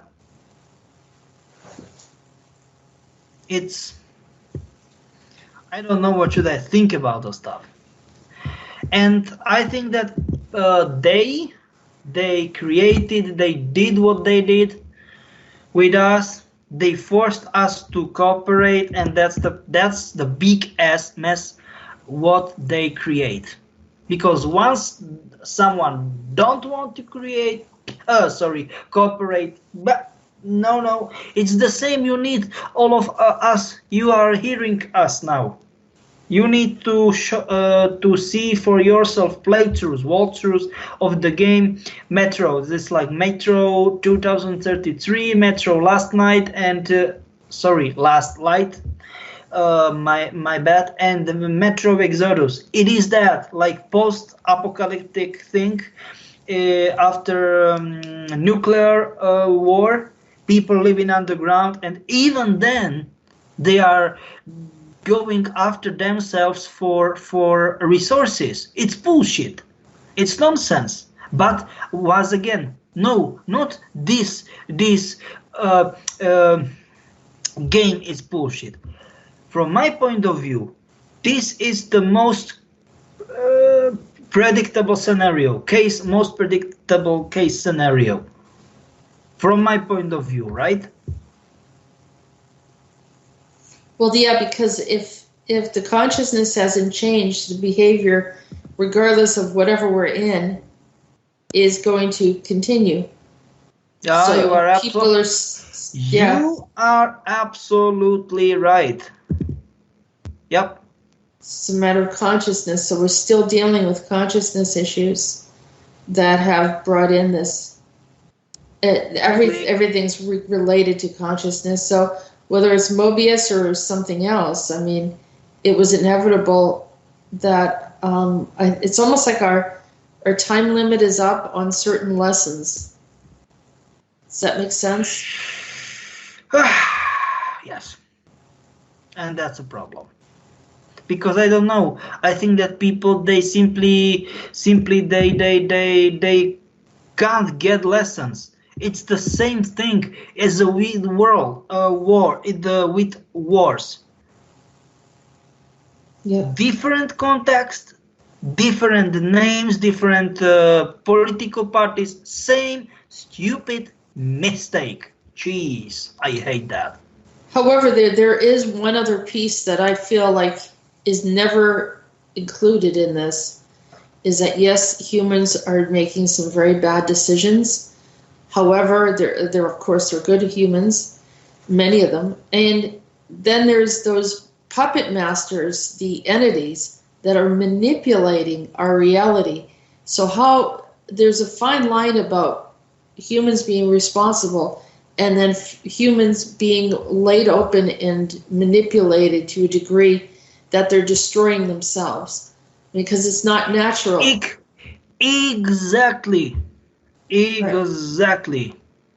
I don't know what should I think about the stuff. And I think that they did what they did with us. They forced us to cooperate, and that's the big ass mess what they create. Because once someone don't want to cooperate, but no, it's the same. You need all of us. You are hearing us now. You need to see for yourself playthroughs, walkthroughs of the game Metro. This is like Metro 2033, Metro Last Night, and Last Light. My bad. And the Metro Exodus. It is that like post-apocalyptic thing after nuclear war. People living underground, and even then, they are going after themselves for resources. It's bullshit. It's nonsense. But once again, no, not this game is bullshit. From my point of view, this is the most predictable case scenario. From my point of view, right? Well, yeah, because if the consciousness hasn't changed, the behavior, regardless of whatever we're in, is going to continue. Yeah, so you are You are absolutely right. Yep. It's a matter of consciousness, so we're still dealing with consciousness issues that have brought in this. Everything's related to consciousness. So whether it's Mobius or something else, I mean, it was inevitable that it's almost like our time limit is up on certain lessons. Does that make sense? Yes. And that's a problem. Because I don't know. I think that people, they simply they can't get lessons. It's the same thing as a with war. With wars. Yeah. Different context, different names, different political parties, same stupid mistake. Jeez, I hate that. However, there is one other piece that I feel like is never included in this, is that yes, humans are making some very bad decisions. However, they're of course they're good humans, many of them. And then there's those puppet masters, the entities that are manipulating our reality. So how there's a fine line about humans being responsible and then humans being laid open and manipulated to a degree that they're destroying themselves because it's not natural. Exactly.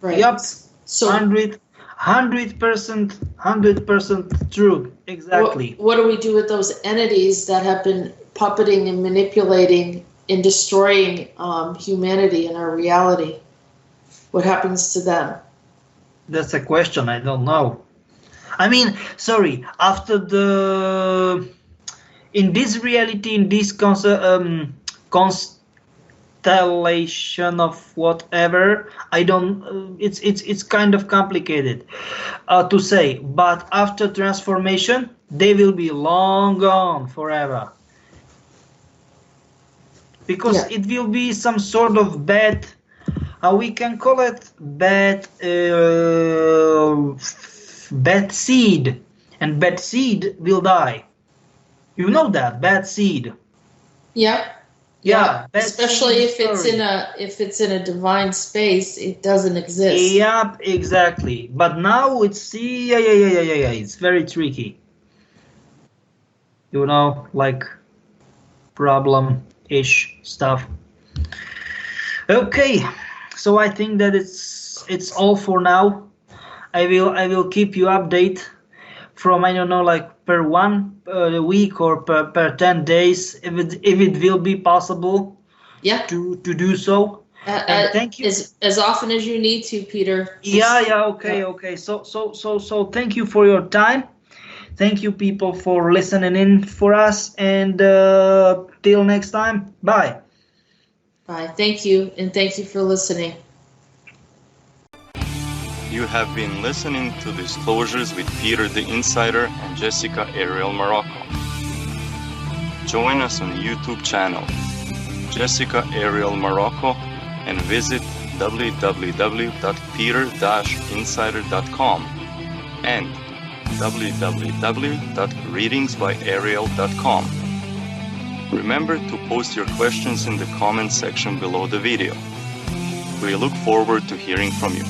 Right. Yep. So 100% true. Exactly. What do we do with those entities that have been puppeting and manipulating and destroying humanity and our reality? What happens to them? That's a question. I don't know. I mean, sorry. After in this reality, in this constellation of whatever, I don't. It's kind of complicated to say. But after transformation, they will be long gone forever. Because it will be some sort of bad. We can call it bad seed, and bad seed will die. You know that bad seed. Yeah. Especially if it's in a divine space, it doesn't exist. Yep, exactly. But now it's it's very tricky. You know, like problem-ish stuff. Okay. So I think that it's all for now. I will keep you update from, I don't know, like per week or per 10 days if it will be possible. Yeah. To do so. And thank you as often as you need to, Peter. Okay. So thank you for your time. Thank you people for listening in for us, and till next time. Bye. Bye. Thank you, and thank you for listening. You have been listening to Disclosures with Peter the Insider and Jessica Ariel Morocco. Join us on YouTube channel Jessica Ariel Morocco and visit www.peter-insider.com and www.readingsbyariel.com. Remember to post your questions in the comments section below the video. We look forward to hearing from you.